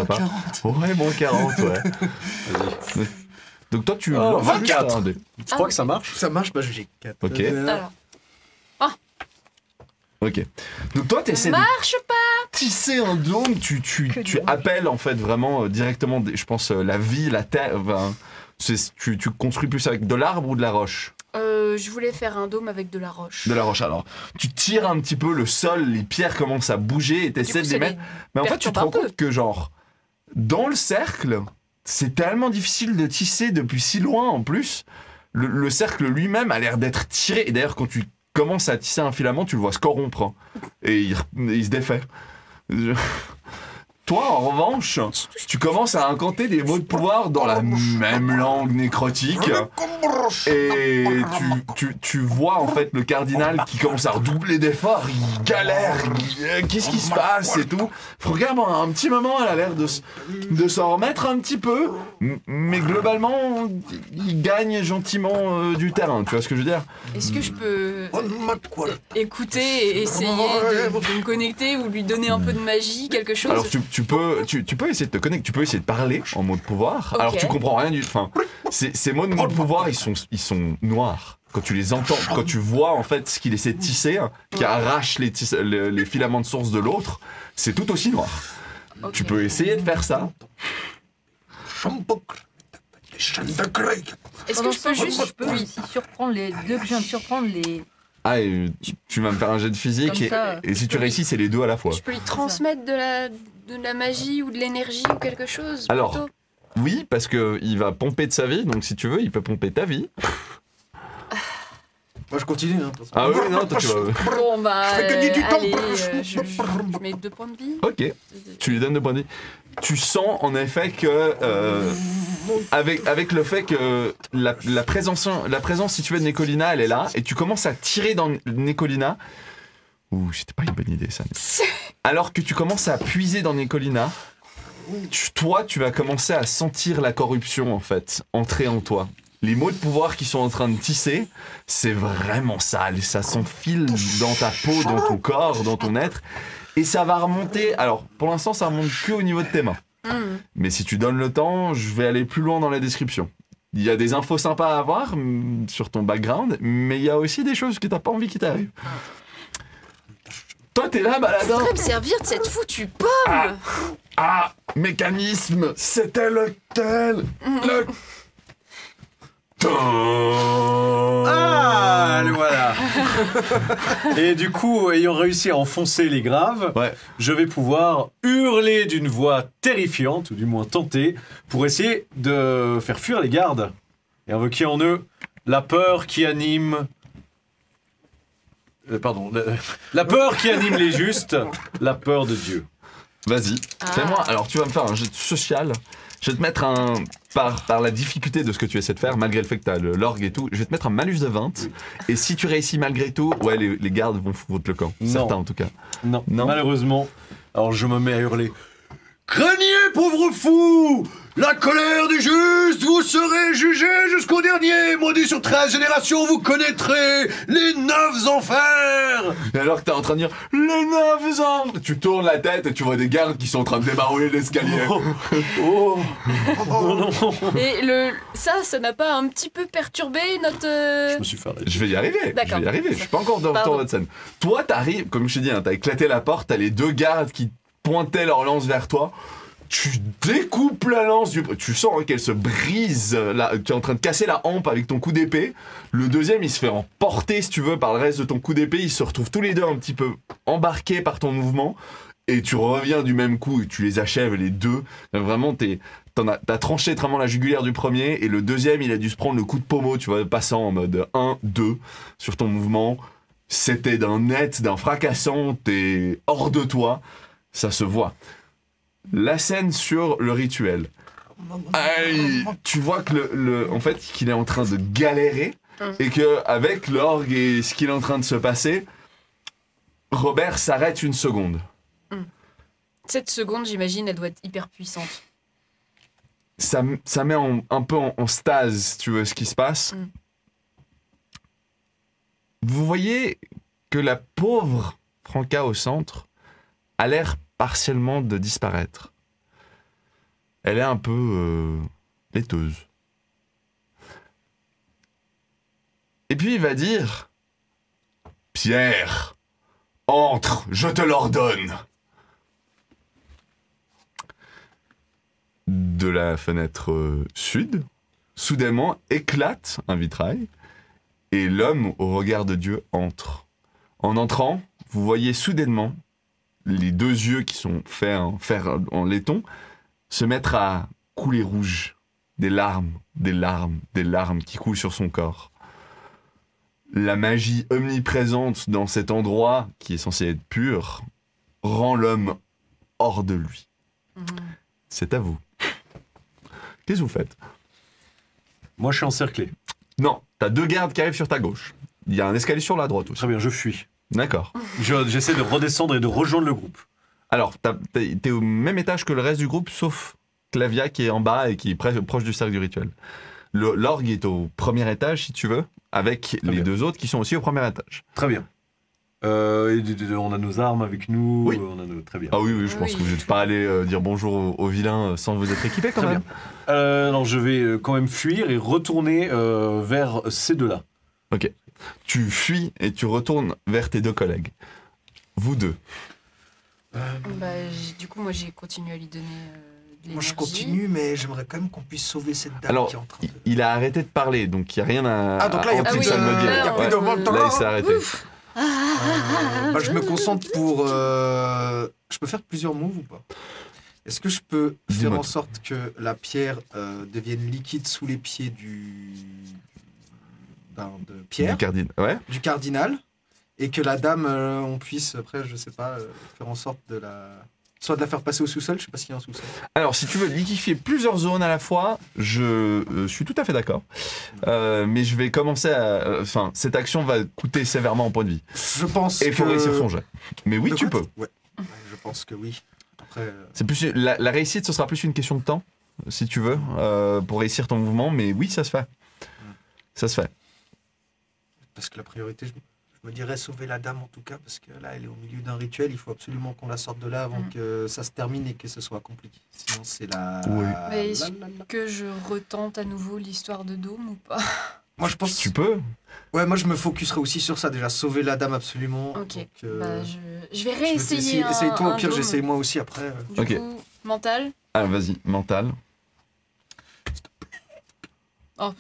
pas. Ouais, moins 40, ouais. Donc toi, tu... Oh, lances juste 24. un dé. Je crois que ça marche. Ça marche, bah j'ai 4. Ok. Alors, Ok. Donc toi, tu essaies marche pas. tisser un dôme, tu appelles en fait vraiment directement, je pense, la vie, la terre. Enfin, tu construis plus avec de l'arbre ou de la roche? Je voulais faire un dôme avec de la roche. De la roche. Alors, tu tires un petit peu le sol, les pierres commencent à bouger et tu essaies de les mettre. Mais en fait, tu te rends perturbe un compte que, genre, dans le cercle, c'est tellement difficile de tisser depuis si loin en plus. Le cercle lui-même a l'air d'être tiré. Et d'ailleurs, quand tu commences à tisser un filament, tu le vois se corrompre. Hein, et il se défait. Toi, en revanche, tu commences à incanter des mots de pouvoir dans la même langue nécrotique. Et tu vois en fait le cardinal qui commence à redoubler d'efforts, il galère, qu'est-ce qui se passe et tout. Regarde, un petit moment, elle a l'air de s'en remettre un petit peu, mais globalement, il gagne gentiment du terrain, tu vois ce que je veux dire? Est-ce que je peux écouter et essayer de me connecter ou lui donner un peu de magie, quelque chose? Alors tu peux essayer de te connecter, tu peux essayer de parler en mots de pouvoir. Ok. Alors tu comprends rien du... Enfin, ces mots de pouvoir, ils sont noirs. Quand tu les entends, quand tu vois en fait ce qu'il essaie de tisser, hein, qui arrache les filaments de source de l'autre, c'est tout aussi noir. Ok. Tu peux essayer de faire ça. Mission de Grey. Est-ce que je peux juste... Je peux aussi surprendre les deux que je viens de surprendre, les... Ah, et tu vas me faire un jet de physique Comme ça. et si tu réussis, c'est les deux à la fois. Je peux lui transmettre de la magie ou de l'énergie ou quelque chose Alors, plutôt. Oui, parce qu'il va pomper de sa vie, donc si tu veux, il peut pomper ta vie. Moi je continue. Hein, parce que- Ah oui, non, toi tu vas... Bon bah, Je vais gagner du temps. allez, je mets 2 points de vie. Ok, tu lui donnes 2 points de vie. Tu sens en effet que, avec le fait que la présence, si tu veux, de Nicolina, elle est là, et tu commences à tirer dans Nicolina. Ouh, c'était pas une bonne idée ça. Alors que tu commences à puiser dans Nicolina, toi, tu vas commencer à sentir la corruption en fait entrer en toi. Les mots de pouvoir qui sont en train de tisser, c'est vraiment sale. Et ça s'enfile dans ta peau, dans ton corps, dans ton être. Et ça va remonter. Alors, pour l'instant, ça remonte que au niveau de tes mains. Mais si tu donnes le temps, je vais aller plus loin dans la description. Il y a des infos sympas à avoir sur ton background, mais il y a aussi des choses que t'as pas envie qui t'arrivent. Toi, t'es là, Je baladin. voudrais me servir de cette foutue pomme. Ah, mécanisme, c'était lequel Le... Ah, le voilà. Et du coup, ayant réussi à enfoncer les graves, Ouais. je vais pouvoir hurler d'une voix terrifiante, ou du moins tenter, pour essayer de faire fuir les gardes et invoquer en eux la peur qui anime... la peur qui anime les justes, la peur de Dieu. Vas-y, fais-moi. Alors, tu vas me faire un jet de social. Je vais te mettre par la difficulté de ce que tu essaies de faire, malgré le fait que tu as l'orgue et tout, je vais te mettre un malus de 20. Et si tu réussis malgré tout, ouais, les gardes vont foutre le camp. Non. Certains en tout cas. Non, Non. malheureusement. Alors je me mets à hurler. Craignez, pauvres fous! La colère du juste, vous serez jugés jusqu'au dernier! Maudit sur 13 générations, vous connaîtrez les 9 enfers! Et alors que t'es en train de dire les 9 ans, tu tournes la tête et tu vois des gardes qui sont en train de débarrouiller l'escalier. Oh! Non, non! Et ça n'a pas un petit peu perturbé notre... Je me suis fait arrêter. Je vais y arriver. D'accord. Je vais y arriver. Je suis pas encore de Pardon. retour de scène. Toi, t'arrives, comme je t'ai dit, hein, t'as éclaté la porte, t'as les 2 gardes qui pointaient leur lance vers toi. Tu découpes la lance tu sens hein, qu'elle se brise, tu es en train de casser la hampe avec ton coup d'épée. Le deuxième, il se fait emporter, si tu veux, par le reste de ton coup d'épée. Ils se retrouvent tous les deux un petit peu embarqués par ton mouvement. Et tu reviens du même coup et tu les achèves, les deux. Donc vraiment, t'as tranché vraiment la jugulaire du premier. Et le deuxième, il a dû se prendre le coup de pommeau, tu vois, passant en mode 1, 2 sur ton mouvement. C'était d'un fracassant, t'es hors de toi. Ça se voit. La scène sur le rituel. Aïe, tu vois que en fait, qu'il est en train de galérer et que avec l'orgue et ce qu'il est en train de se passer, Robert s'arrête une seconde. Cette seconde, j'imagine, elle doit être hyper puissante. Ça met un peu en stase, si tu veux, ce qui se passe. Vous voyez que la pauvre Franca au centre a l'air partiellement de disparaître. Elle est un peu laiteuse. Et puis il va dire « Pierre, entre, je te l'ordonne !» De la fenêtre sud, soudainement éclate un vitrail et l'homme au regard de Dieu entre. En entrant, vous voyez soudainement les 2 yeux qui sont faits en fer en laiton se mettre à couler rouge. Des larmes, des larmes, des larmes qui coulent sur son corps. La magie omniprésente dans cet endroit, qui est censé être pur, rend l'homme hors de lui. C'est à vous. Qu'est-ce que vous faites? Moi, je suis encerclé. Non, t'as 2 gardes qui arrivent sur ta gauche. Il y a un escalier sur la droite aussi. Très bien, je fuis. D'accord. J'essaie de redescendre et de rejoindre le groupe. Alors, t'es au même étage que le reste du groupe, sauf Clavia qui est en bas et qui est proche du cercle du rituel. L'orgue est au premier étage, si tu veux, avec les bien. 2 autres qui sont aussi au premier étage. Très bien. On a nos armes avec nous. Oui. On a très bien. Ah oui, je pense que vous n'êtes pas allé dire bonjour aux vilains sans vous être équipés quand Très même. bien. Alors je vais quand même fuir et retourner vers ces 2-là. Ok. Tu fuis et tu retournes vers tes 2 collègues. Vous 2. Du coup, moi, j'ai continué à lui donner de Moi, je l'énergie. continue, mais j'aimerais quand même qu'on puisse sauver cette dame Alors, qui est en train de... il a arrêté de parler, donc il n'y a rien à. Ah, donc là, il y a en plus plus de- à me dire. il y a plus de Ouais. mental. Là, il s'est arrêté. Je me concentre pour... Je peux faire plusieurs moves ou pas? Est-ce que je peux faire Dis-moi en tout. sorte que la pierre devienne liquide sous les pieds de Pierre, Du du cardinal, et que la dame, on puisse, après, je sais pas, faire en sorte de la... Soit de la faire passer au sous-sol, je sais pas s'il y a un sous-sol. Alors, si tu veux liquéfier plusieurs zones à la fois, je suis tout à fait d'accord. Mais je vais commencer à. Enfin, cette action va coûter sévèrement en points de vie. Je pense Et il faut que... réussir son jet. Mais oui, De tu quoi peux. Ouais, je pense que oui. Après... C'est plus la réussite, ce sera plus une question de temps, si tu veux, pour réussir ton mouvement. Mais oui, ça se fait. Ça se fait. Parce que la priorité, je me dirais sauver la dame en tout cas, parce que là, elle est au milieu d'un rituel. Il faut absolument qu'on la sorte de là avant que ça se termine et que ce soit accompli. Sinon, c'est la... Oui. Mais est-ce que je retente à nouveau l'histoire de Dôme ou pas? Moi, je pense... Tu peux. Ouais, moi, je me focuserai aussi sur ça, déjà. Sauver la dame absolument. Ok. Donc, Bah, je vais je vais réessayer un, essaye toi, au un pire, Dôme. j'essaye moi aussi après. Du Ok. coup, mental. Alors, vas-y, mental. Oh.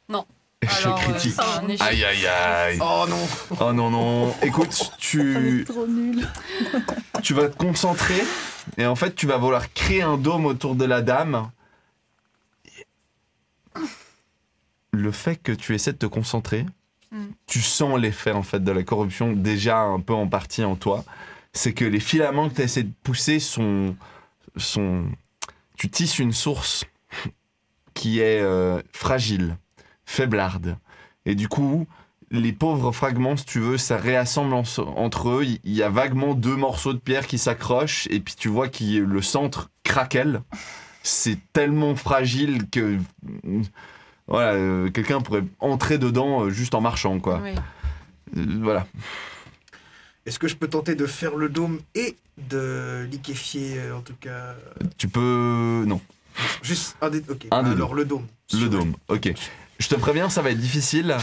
Non. Échec Alors, critique. c'est un échec. Aïe, aïe, aïe. Oh non! Oh non, non. Écoute, tu Trop nul. vas te concentrer et en fait, tu vas vouloir créer un dôme autour de la dame. Le fait que tu essaies de te concentrer, tu sens l'effet en fait de la corruption déjà un peu en partie en toi. C'est que les filaments que tu essaies de pousser sont... Tu tisses une source qui est fragile, faiblarde. Et du coup, les pauvres fragments, si tu veux, ça réassemble entre eux. Il y a vaguement deux morceaux de pierre qui s'accrochent et puis tu vois que le centre craquelle. C'est tellement fragile que voilà, quelqu'un pourrait entrer dedans juste en marchant, quoi. Oui. Voilà. Est-ce que je peux tenter de faire le dôme et de liquéfier, en tout cas... Tu peux... Non. Juste un des... Ok, Un des alors le dôme. Le dôme, ok. Je te préviens, ça va être difficile.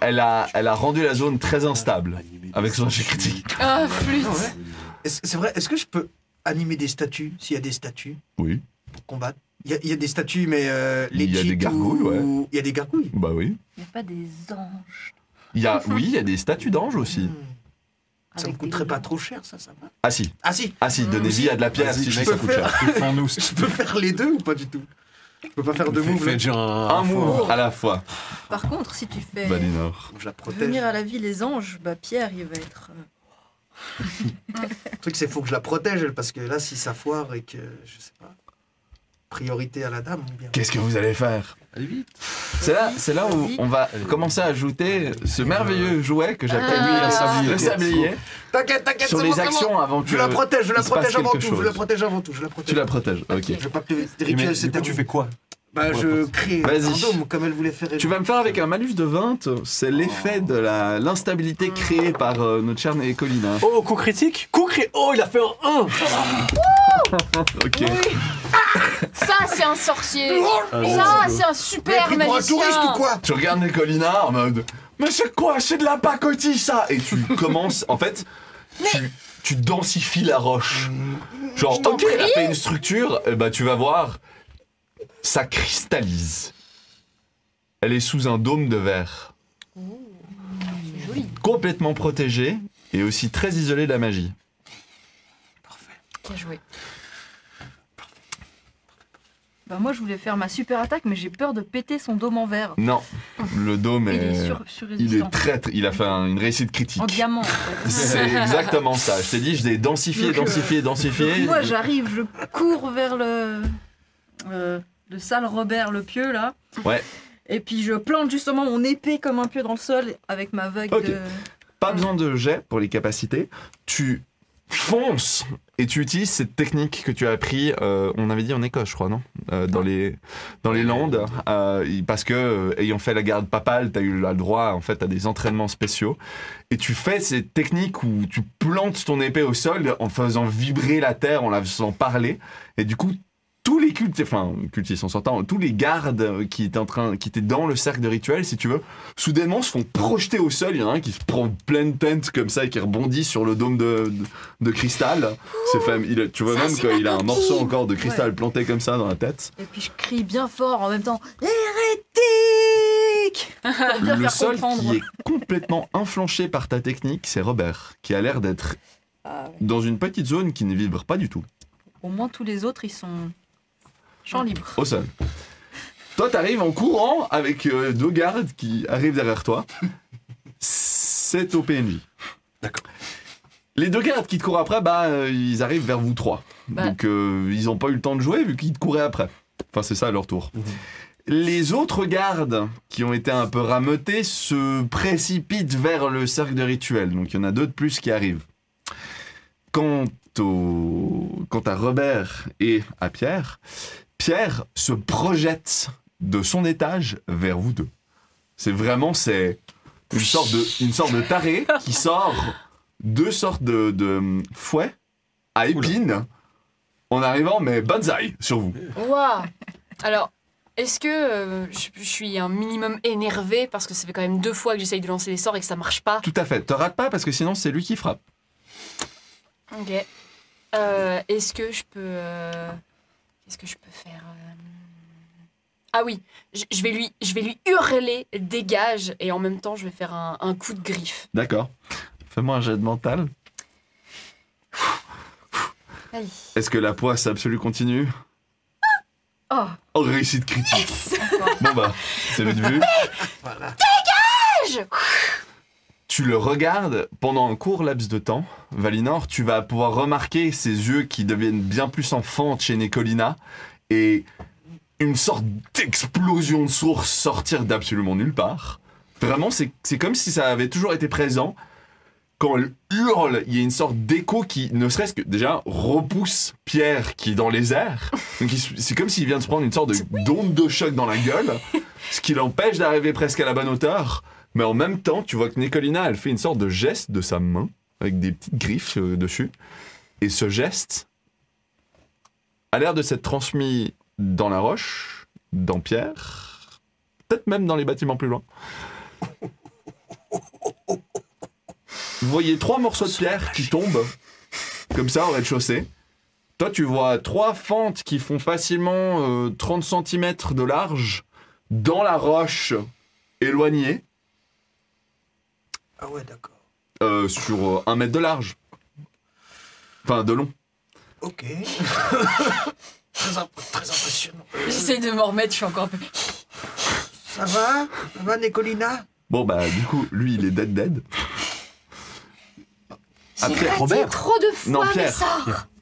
Elle a rendu la zone très instable avec son échec critique. Ah, flûte. Ah ouais. C'est vrai, est-ce que je peux animer des statues, s'il y a des statues, Oui. pour combattre? Il y a des statues, mais Il y a legit des gargouilles, ou- ouais. Il y a des gargouilles. Bah oui. Il n'y a pas des anges. Oui, il y a des statues d'anges aussi. Ça me Avec coûterait des pas lions. trop cher, ça va? Ah si. Ah si, Ah si, donner vie à de la pierre, Vas-y, si je mec, sais, ça coûte cher. Défends-nous. je peux faire les deux ou pas du tout? Je peux pas faire deux moves, Fais là. déjà Un move à la fois. Par contre, si tu fais Valinor. Je la protège. venir à la vie les anges, bah Pierre, il va être... Le truc, c'est faut que je la protège, elle, parce que là, si ça foire et que, je sais pas, priorité à la dame, ou bien... Qu'est-ce que vous allez faire? Allez vite. C'est là où on va commencer à ajouter ce merveilleux jouet que j'appelle le sablier. T'inquiète, t'inquiète, Sur c'est les bon, c'est actions bon. avant que Je la protège, je la il se passe protège avant quelque tout, je chose. la protège avant tout, je la protège. Tu la protèges, ok. Je veux pas que le Mais rituel se du coup, tu termine. fais quoi? Bah, pour la je crée Vas-y. un dôme comme elle voulait faire. elle. Tu vas me faire avec un malus de 20, c'est l'effet de l'instabilité créée par notre chère Colina. Oh, coup critique? Oh, il a fait un 1. Ok. Ça, c'est un sorcier. Ah, Ça, c'est un Mais super pris pour un touriste ou magicien. quoi? Tu regardes Colina en mode mais c'est quoi? C'est de la pacotille ça! Et tu commences, en fait, tu densifies la roche. Genre, t'en ok, elle a fait une structure, bah tu vas voir, ça cristallise. Elle est sous un dôme de verre. C'est joli. Complètement protégée et aussi très isolée de la magie. Bien joué. Bah moi, je voulais faire ma super attaque, mais j'ai peur de péter son dôme en verre. Non, le dôme Il est est... surrésistant. Il est traître, il a fait une réussite critique. En diamant, en fait. C'est exactement ça. Je t'ai dit, je l'ai densifié. Donc, Moi, j'arrive, je cours vers le sale Robert le pieux, là. Ouais. Et puis, je plante justement mon épée comme un pieu dans le sol avec ma vague Ok. de... Pas besoin de jet pour les capacités. Tu fonces et tu utilises cette technique que tu as appris, on avait dit en Écosse, je crois, non dans les Landes, parce que ayant fait la garde papale, tu as eu le droit en fait à des entraînements spéciaux. Et tu fais cette technique où tu plantes ton épée au sol en faisant vibrer la terre, en la faisant parler. Et du coup, tous les cultistes, on s'entend, tous les gardes qui étaient dans le cercle de rituel, si tu veux, soudainement se font projeter au sol. Il y en a un qui se prend pleine tête comme ça et qui rebondit sur le dôme de cristal. Tu vois même qu'il a un morceau encore de cristal planté comme ça dans la tête. Et puis je crie bien fort en même temps « Hérétique !» pour bien Le faire seul comprendre. qui est complètement inflanché par ta technique, c'est Robert, qui a l'air d'être dans une petite zone qui ne vibre pas du tout. Au moins tous les autres, ils sont champ libre. Au sol. Toi, t'arrives en courant avec 2 gardes qui arrivent derrière toi. C'est au PNJ. D'accord. Les 2 gardes qui te courent après, ils arrivent vers vous 3. Donc, ils n'ont pas eu le temps de jouer vu qu'ils te couraient après. Enfin, c'est ça à leur tour. Les autres gardes qui ont été un peu rameutés se précipitent vers le cercle de rituel. Donc, il y en a 2 de plus qui arrivent. Quant à Robert et à Pierre, Pierre se projette de son étage vers vous 2. C'est une sorte de taré qui sort 2 sortes de fouets à épines en arrivant, mais banzai sur vous. Waouh. Alors, est-ce que je suis un minimum énervé parce que ça fait quand même 2 fois que j'essaye de lancer des sorts et que ça marche pas? Tout à fait. Te rate pas parce que sinon c'est lui qui frappe. Ok. Est-ce que je peux... Qu'est-ce que je peux faire Ah oui, je vais lui hurler « Dégage !» et en même temps, je vais faire un coup de griffe. D'accord. Fais-moi un jet de mental. Allez. Est-ce que la poisse absolue continue? Oh, Oh, réussite critique. Bon c'est vite vu. Voilà. Tu le regardes pendant un court laps de temps. Valinor, tu vas pouvoir remarquer ses yeux qui deviennent bien plus en fente chez Nicolina et une sorte d'explosion de source sortir d'absolument nulle part. Vraiment, c'est comme si ça avait toujours été présent. Quand elle hurle, il y a une sorte d'écho qui, ne serait-ce que déjà, repousse Pierre qui est dans les airs. Donc c'est comme s'il vient de se prendre une sorte d'onde de choc dans la gueule, ce qui l'empêche d'arriver presque à la bonne hauteur. Mais en même temps, tu vois que Nicolina, elle fait une sorte de geste de sa main, avec des petites griffes dessus. Et ce geste a l'air de s'être transmis dans la roche, dans Pierre, peut-être même dans les bâtiments plus loin. Vous voyez 3 morceaux de pierre qui tombent, comme ça, au rez-de-chaussée. Toi, tu vois 3 fentes qui font facilement 30 cm de large, dans la roche éloignée. Ah ouais, d'accord. Sur 1 mètre de large. Enfin, de long. Ok. Très impressionnant. J'essaye de m'en remettre, je suis encore un peu... Ça va, Nicolina? Bon, du coup, lui, il est dead. Ah, J'ai Pierre, pas Robert. dit trop de fois, Non, mais Pierre. ça...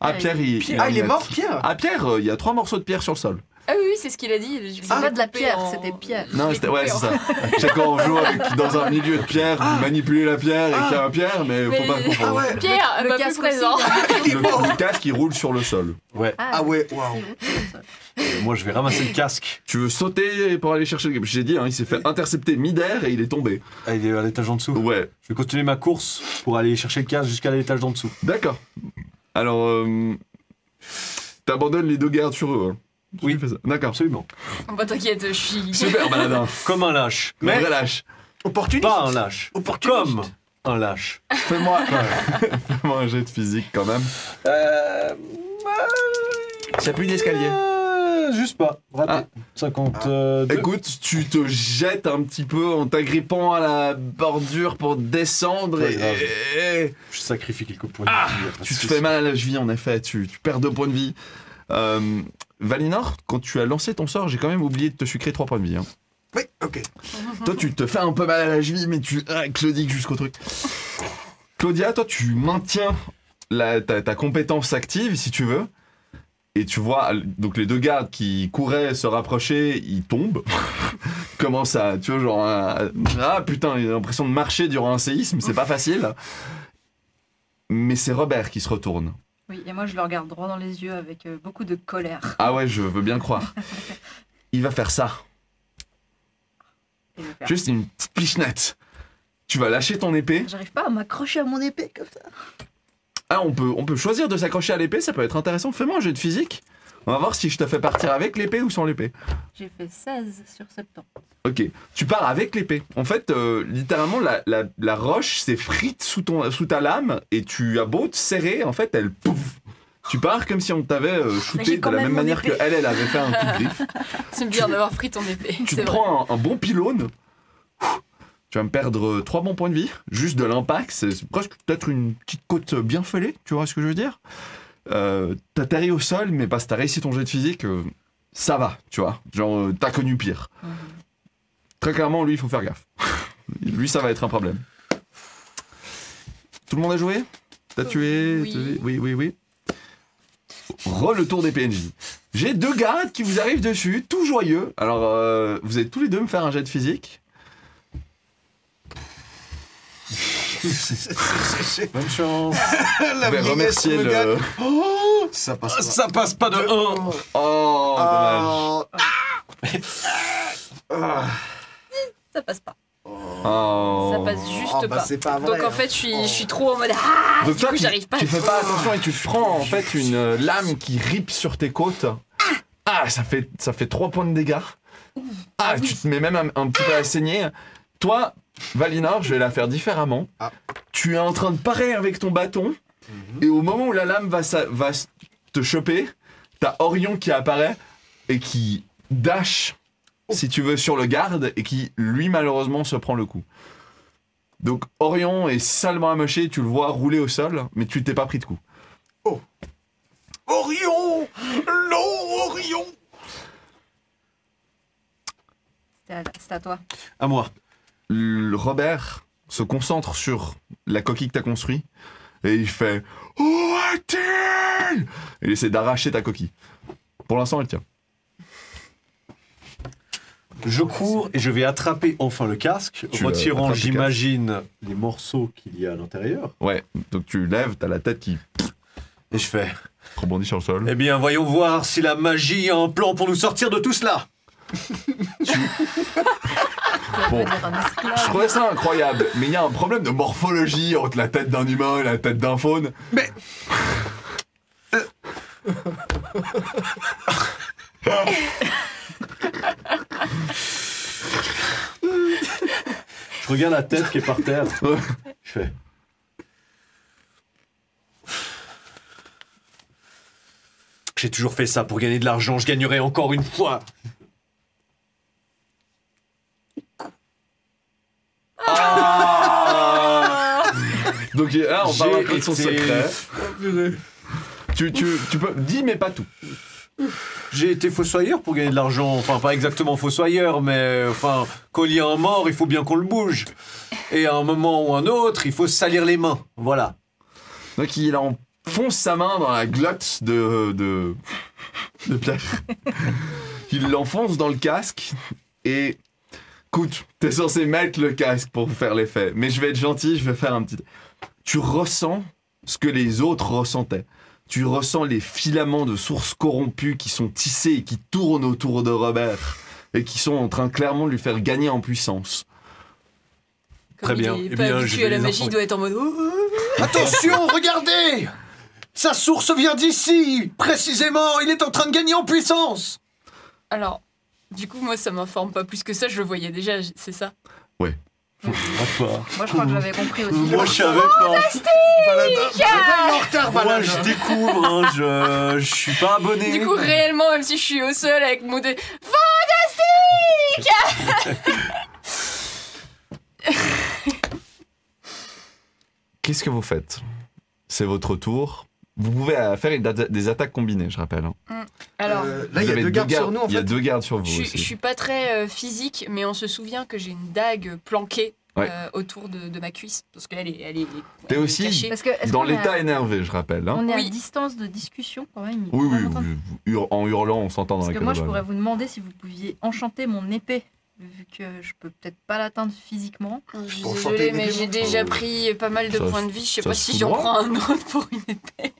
Ah, Pierre, il est mort, Pierre? Ah, Pierre, il y a 3 morceaux de pierre sur le sol. Ah oui, c'est ce qu'il a dit. c'est pas de la pierre, c'était Pierre. Non, c'était, ouais, c'est ça. C'est quand on joue dans un milieu de pierre, vous manipulez la pierre et qu'il y a un pierre, mais faut pas confondre. Ah ouais. Pierre, Le pas casque plus présent. Le casque, il roule sur le sol. Ouais. Ah ouais, waouh. Moi, je vais ramasser le casque. Tu veux sauter pour aller chercher le casque? J'ai dit, il s'est fait intercepter mid-air et il est tombé. Ah, il est à l'étage en dessous. Ouais, Je vais continuer ma course pour aller chercher le casque jusqu'à l'étage d'en dessous. d'accord. Alors, t'abandonnes les 2 gardes sur eux. Oui. Tu fais ça. D'accord. Absolument. Bah t'inquiète, je suis... Super, baladin. Comme un lâche. Mais Mais vrai lâche. Opportuniste. pas un lâche. Opportuniste. Comme un lâche. Fais-moi un jet de physique quand même. Il n'y a plus d'escalier. Juste pas. Raté. 52. Écoute, tu te jettes un petit peu en t'agrippant à la bordure pour descendre Très grave. et Je sacrifie quelques points de vie. après tu te ceci. fais mal à la cheville en effet, tu perds 2 points de vie. Valinor, quand tu as lancé ton sort, j'ai quand même oublié de te sucrer 3 points de vie. Hein. Oui, ok. Toi, tu te fais un peu mal à la cheville, mais tu claudiques jusqu'au truc. Claudia, toi, tu maintiens ta compétence active, si tu veux. Et tu vois, donc les 2 gardes qui couraient se rapprocher, ils tombent. Commencent à, tu vois, genre, ah putain, il a l'impression de marcher durant un séisme, c'est pas facile. Mais c'est Robert qui se retourne. Oui, et moi je le regarde droit dans les yeux avec beaucoup de colère. Ah ouais, je veux bien croire. Il va faire ça. Et je vais faire, Juste une petite pichenette. Tu vas lâcher ton épée. j'arrive pas à m'accrocher à mon épée comme ça. Ah, on peut choisir de s'accrocher à l'épée, ça peut être intéressant. Fais-moi un jet de physique On va voir si je te fais partir avec l'épée ou sans l'épée. J'ai fait 16 sur 70. Ok, tu pars avec l'épée. En fait, littéralement, la roche s'effrite sous ta lame et tu as beau te serrer, en fait, elle pouf. Tu pars comme si on t'avait shooté de la même manière qu'elle avait fait un coup de griffe. C'est bien d'avoir pris ton épée. Tu prends un bon pylône. Tu vas me perdre 3 bons points de vie, juste de l'impact. C'est presque peut-être une petite côte bien fêlée, tu vois ce que je veux dire. T'atterris au sol, mais parce que t'as réussi ton jet de physique, ça va, tu vois. Genre, t'as connu pire. Très clairement, lui, il faut faire gaffe. Lui, ça va être un problème. Tout le monde a joué? T'as tué? Oui. Le tour des PNJ. J'ai 2 gardes qui vous arrivent dessus, tout joyeux. Alors, vous allez tous les deux me faire un jet de physique. Bonne chance. Je vais remercier le... Ça passe pas de 1. Oh, dommage. Ça passe pas. Oh. Ça passe juste pas. C'est pas vrai, Donc en fait, je suis trop en mode Donc du toi, coup, j'arrive pas. tu fais pas attention et tu prends en fait une lame qui ripe sur tes côtes. Ah, ça fait 3 points de dégâts. Ah, tu te mets même un petit peu à saigner. Toi, Valinor, je vais la faire différemment. Tu es en train de parer avec ton bâton et au moment où la lame va te choper, t'as Orion qui apparaît et qui dash, si tu veux, sur le garde et qui, lui, malheureusement, se prend le coup. Donc Orion est salement amoché, tu le vois rouler au sol, mais tu t'es pas pris de coup. Oh. Orion! Non, Orion! C'est à toi. À moi. Robert se concentre sur la coquille que t'as construite et il fait « Où est-il » Il essaie d'arracher ta coquille. Pour l'instant, elle tient. Je cours et je vais attraper enfin le casque, Tu retirant, attrapes le j'imagine, les morceaux qu'il y a à l'intérieur. Ouais, donc tu lèves, t'as la tête qui Et je fais... rebondit sur le sol. Eh bien, voyons voir si la magie a un plan pour nous sortir de tout cela. Bon, je trouvais ça incroyable, mais il y a un problème de morphologie entre la tête d'un humain et la tête d'un faune. Mais... Je regarde la tête qui est par terre. Je fais... J'ai toujours fait ça pour gagner de l'argent, je gagnerai encore une fois. Donc là, on parle un peu de son été- secret. Tu peux... Dis, mais pas tout. J'ai été fossoyeur pour gagner de l'argent. Enfin, pas exactement fossoyeur, mais enfin, quand il y a un mort, il faut bien qu'on le bouge. Et à un moment ou un autre, il faut se salir les mains. Voilà. Donc il enfonce sa main dans la glotte de Pierre. Il l'enfonce dans le casque et... Écoute, t'es censé mettre le casque pour faire l'effet, mais je vais être gentil, je vais faire un petit... Tu ressens ce que les autres ressentaient. Tu ressens les filaments de sources corrompues qui sont tissés et qui tournent autour de Robert et qui sont en train clairement de lui faire gagner en puissance. Très bien. Il Eh est pas bien, je habitué vais à la les magie, il informer. doit être en mode Attention, regardez! Sa source vient d'ici! Précisément, il est en train de gagner en puissance! Alors, du coup, moi, ça m'informe pas plus que ça, je le voyais déjà, c'est ça. D'accord. Moi, je crois que j'avais compris aussi. Moi, je savais pas. Moi, je découvre, hein, je suis pas abonné. Du coup, réellement, même si je suis au sol avec mon dé... Qu'est-ce que vous faites? C'est votre tour. Vous pouvez faire des attaques combinées, je rappelle. Hein. Alors, Là, Vous il y a avez 2 gardes sur nous, en Il y a fait. 2 gardes sur vous je aussi. suis pas très physique, mais on se souvient que j'ai une dague planquée Ouais. autour de ma cuisse, parce qu'elle est, T'es aussi cachée. Parce que, est-ce Dans qu'on est l'état à- énervé, je rappelle. Hein. On est Oui. à distance de discussion quand même. Oui, Pas oui, longtemps. en hurlant, on s'entend dans Parce la que moi, je caravane. pourrais vous demander si vous pouviez enchanter mon épée, vu que je peux peut-être pas l'atteindre physiquement. Je suis Pour désolée, chanter mais des j'ai démons. déjà pris pas mal de Ça points se- de vie. Je sais ça pas se si fout j'en droit. prends un autre pour une épée.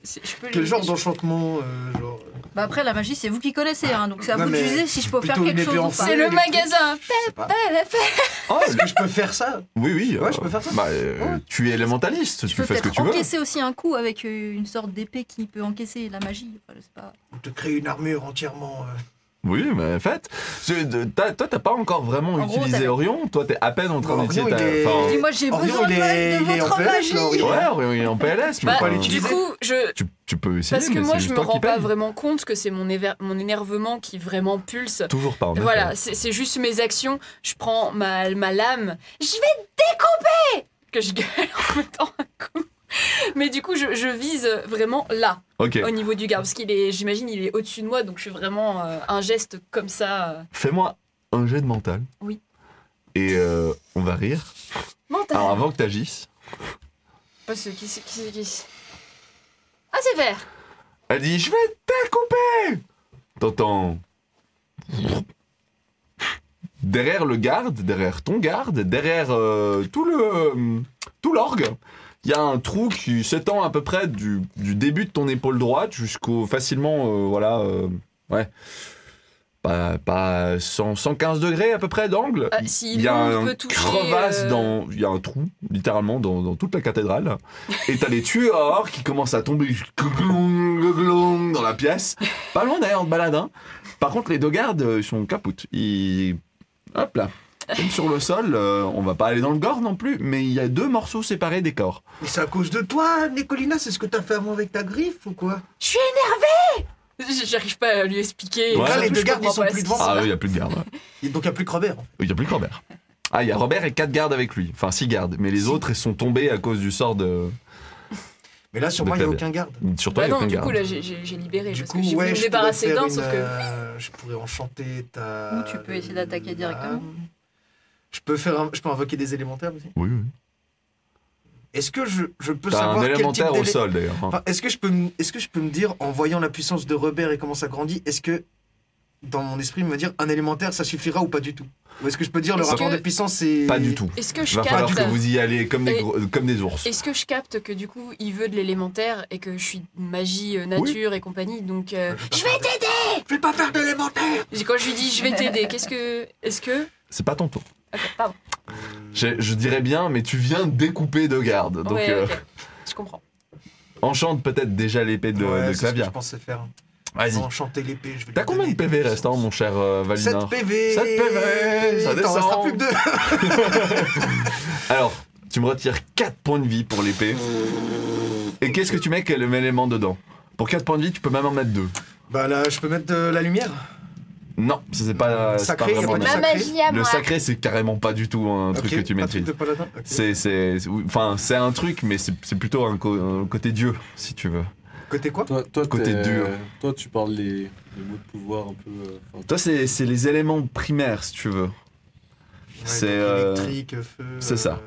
Je peux Quel les- genre je- d'enchantement genre... Bah après, la magie, c'est vous qui connaissez, hein, donc c'est à Non, vous de mais juger si je peux faire plutôt quelque une chose épée ou en pas. feu. C'est le électrique. magasin. Je sais pas. Oh, Est-ce que je peux faire ça? oui. Ouais, je peux faire ça. Bah, Ouais. tu es élémentaliste, Tu tu peux fais ce que peut-être tu veux. encaisser aussi un coup avec une sorte d'épée qui peut encaisser la magie. Enfin, je sais pas. On te crée une armure entièrement. Oui, mais faites. Toi, t'as pas encore vraiment En gros, utilisé t'avais- Orion. Toi, t'es à peine en train Non, d'utiliser Orion, ta. il est- enfin, Dis-moi, j'ai Orion, besoin il est de en votre PLS, magie. là, Orion. Ouais, Orion, il est en PLS. mais Bah, pas enfin, l'utiliser. du coup, tu peux essayer. parce que mais moi, c'est je juste me toi qui rends pas paye. vraiment compte que c'est mon énervement qui vraiment pulse. Toujours pas en Voilà, effet. c'est juste mes actions. Je prends ma lame, je vais te découper que je gueule en mettant un coup. Mais du coup, je vise vraiment là, Ok. au niveau du garde, parce j'imagine, il est au-dessus de moi, donc je suis vraiment un geste comme ça. Fais-moi un jet de mental. Oui. Et on va rire. Mental. Alors avant que t'agisses, Parce que qui c'est Ah, c'est vert. elle dit je vais te découper. T'entends derrière le garde, derrière ton garde, derrière tout l'orgue, il y a un trou qui s'étend à peu près du début de ton épaule droite jusqu'au facilement ouais. Pas 115 degrés à peu près d'angle. Si Il y a l'onde un peut toucher, crevasse il y a un trou littéralement dans toute la cathédrale et t'as les tueurs qui commencent à tomber dans la pièce, pas loin d'ailleurs de balade, hein. Par contre les deux gardes ils sont capoutes, hop là, comme sur le sol, on va pas aller dans le gore non plus, mais il y a 2 morceaux séparés des corps. Mais c'est à cause de toi, Nicolina, c'est ce que t'as fait avant avec ta griffe ou quoi? Je suis énervée. J'arrive pas à lui expliquer. Ouais. Là, les deux gardes, ils sont plus devant. Ah oui, il y a plus de gardes. Et donc il n'y a plus que Robert. Il y a plus que Robert. Ah, il y a Robert et 4 gardes avec lui, enfin 6 gardes, mais les autres ils sont tombés à cause du sort de... Mais là, sur De moi, il n'y a Claver. aucun garde. Sur toi, Bah il y a non, aucun du garde. coup, là, j'ai libéré. Du parce coup, que je voulais ouais, me je débarrasser pourrais d'un, faire sauf que. je pourrais enchanter ta... Ou tu peux essayer d'attaquer directement. Je peux invoquer des élémentaires aussi. Oui, oui. Est-ce que je peux T'as savoir un quel type élémentaire au sol d'ailleurs. hein. Enfin, est-ce que je peux me dire, en voyant la puissance de Robert et comment ça grandit, est-ce que dans mon esprit me dire un élémentaire ça suffira ou pas du tout? Ou est-ce que je peux dire le Est-ce rapport que- de puissance c'est... Pas du tout. Est-ce que Il je va falloir capte. que vous y allez comme Et- comme des ours. Est-ce que je capte que du coup il veut de l'élémentaire et que je suis magie, nature et compagnie, donc je vais t'aider. Je vais pas faire d'élémentaire. Quand je lui dis je vais t'aider, est-ce que C'est pas ton tour. Ok, pardon. Je dirais bien, mais tu viens de découper de garde. Donc Ouais, ok. Je comprends. enchante peut-être déjà l'épée de Ouais, c'est ce que Clavia. je pensais faire. Vas-y. Enchanter l'épée, je vais T'as lui combien de donner PV des restant, puissances. mon cher 7 Valinor PV. 7 PV, ça Il t'en restera descend. plus que 2. Alors, tu me retires 4 points de vie pour l'épée. Et qu'est-ce que tu mets quel élément dedans? Pour 4 points de vie, tu peux même en mettre 2. Bah là, je peux mettre de la lumière. Non, ça, c'est pas, c'est Sacré, pas y a vraiment pas de un- sacré. magie à Le sacré, c'est carrément pas du tout un truc Ok, que tu pas de truc maîtrises. de paladin. Ok. C'est un truc, mais c'est plutôt un côté dieu, si tu veux. Côté quoi? Toi, Côté dur. Toi, tu parles les mots de pouvoir un peu. enfin, Toi, c'est les éléments primaires, si tu veux. Ouais, C'est, donc électrique, feu. c'est ça.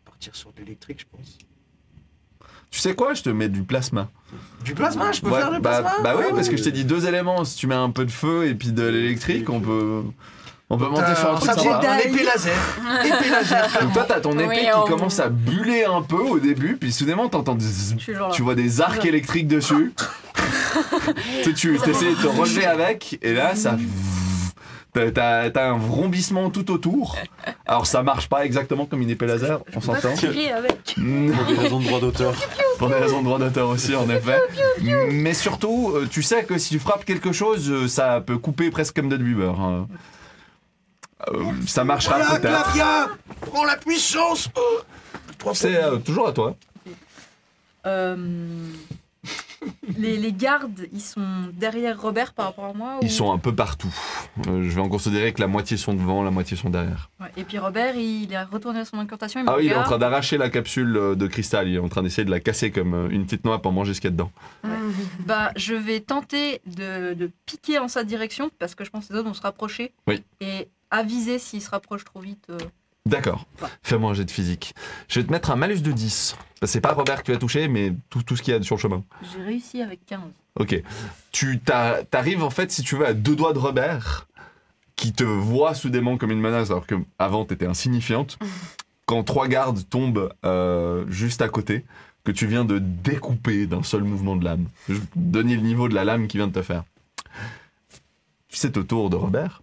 Partir sur de l'électrique, je pense. Tu sais quoi? Je te mets du plasma. Du plasma, je peux Ouais, faire du bah, plasma. bah oui, Ah parce que ouais. je t'ai dit 2 éléments. Si tu mets un peu de feu et puis de l'électrique, on peut monter sur un truc sabre, sympa. un épée laser. Épée laser. Donc toi, t'as ton épée Oui, qui on- commence à buller un peu au début, puis soudainement, t'entends Je suis genre là. tu vois des arcs électriques dessus. tu essaies de te relever avec, et là, ça... T'as un vrombissement tout autour. Alors ça marche pas exactement comme une épée laser, on s'entend. Tirer avec. Pour des raisons de droit d'auteur. Pour des raisons de droit d'auteur aussi, en effet. Mais surtout, tu sais que si tu frappes quelque chose, ça peut couper presque comme Dead Weaver. hein. Ça marchera Voilà, peut-être. Clavia, prends la puissance. 3 C'est toujours à toi. Les gardes, ils sont derrière Robert par rapport à moi Ils ou- sont un peu partout. Je vais en considérer que la moitié sont devant, la moitié sont derrière. Ouais. Et puis Robert, il est retourné à son incantation. Il Ah me oui, il est en regarde. train d'arracher la capsule de cristal. Il est en train d'essayer de la casser comme une petite noix pour manger ce qu'il y a dedans. Bah, je vais tenter de piquer en sa direction parce que je pense que les autres vont se rapprocher. Oui. Et aviser s'ils se rapprochent trop vite. D'accord. Ouais. Fais-moi un jet de physique. Je vais te mettre un malus de 10. C'est pas Robert que tu vas toucher, mais tout ce qu'il y a sur le chemin. J'ai réussi avec 15. Ok. T'arrives en fait, si tu veux, à 2 doigts de Robert, qui te voit soudainement comme une menace, alors qu'avant t'étais insignifiante. Quand 3 gardes tombent juste à côté, que tu viens de découper d'un seul mouvement de lame. Je vais te donner le niveau de la lame qu'il vient de te faire. C'est au tour de Robert.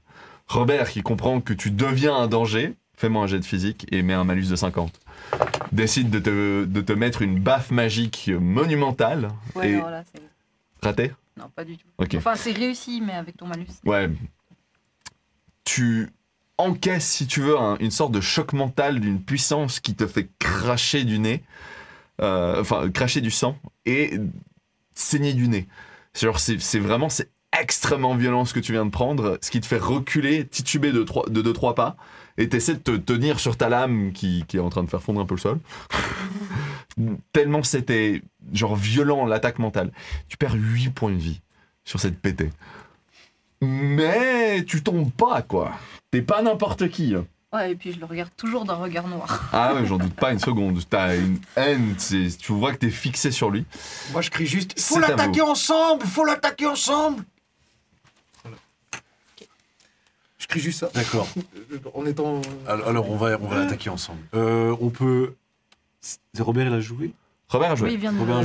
Robert, qui comprend que tu deviens un danger, fais-moi un jet de physique et mets un malus de 50. Décide de te mettre une baffe magique monumentale. Ouais, et... alors là, c'est... Raté? Non, pas du tout. Ok. Enfin, c'est réussi, mais avec ton malus. Ouais. Tu encaisses, si tu veux, une sorte de choc mental d'une puissance qui te fait cracher du nez. Cracher du sang et saigner du nez. C'est vraiment extrêmement violent ce que tu viens de prendre, ce qui te fait reculer, tituber de 2-3 pas, et t'essaies de te tenir sur ta lame qui est en train de faire fondre un peu le sol. Tellement c'était genre violent l'attaque mentale. Tu perds 8 points de vie sur cette pétée. Mais tu tombes pas, quoi. T'es pas n'importe qui. Ouais, et puis je le regarde toujours d'un regard noir. Ah ouais, j'en doute pas une seconde. T'as une haine, tu vois que t'es fixé sur lui. Moi, je crie juste, il C'est faut à l'attaquer vous. ensemble, il faut l'attaquer ensemble. Voilà. Je crie juste ça. D'accord. En étant... Alors on va l'attaquer ensemble. On peut... Robert, il a joué? Robert a joué. Oui, il vient de... Robert,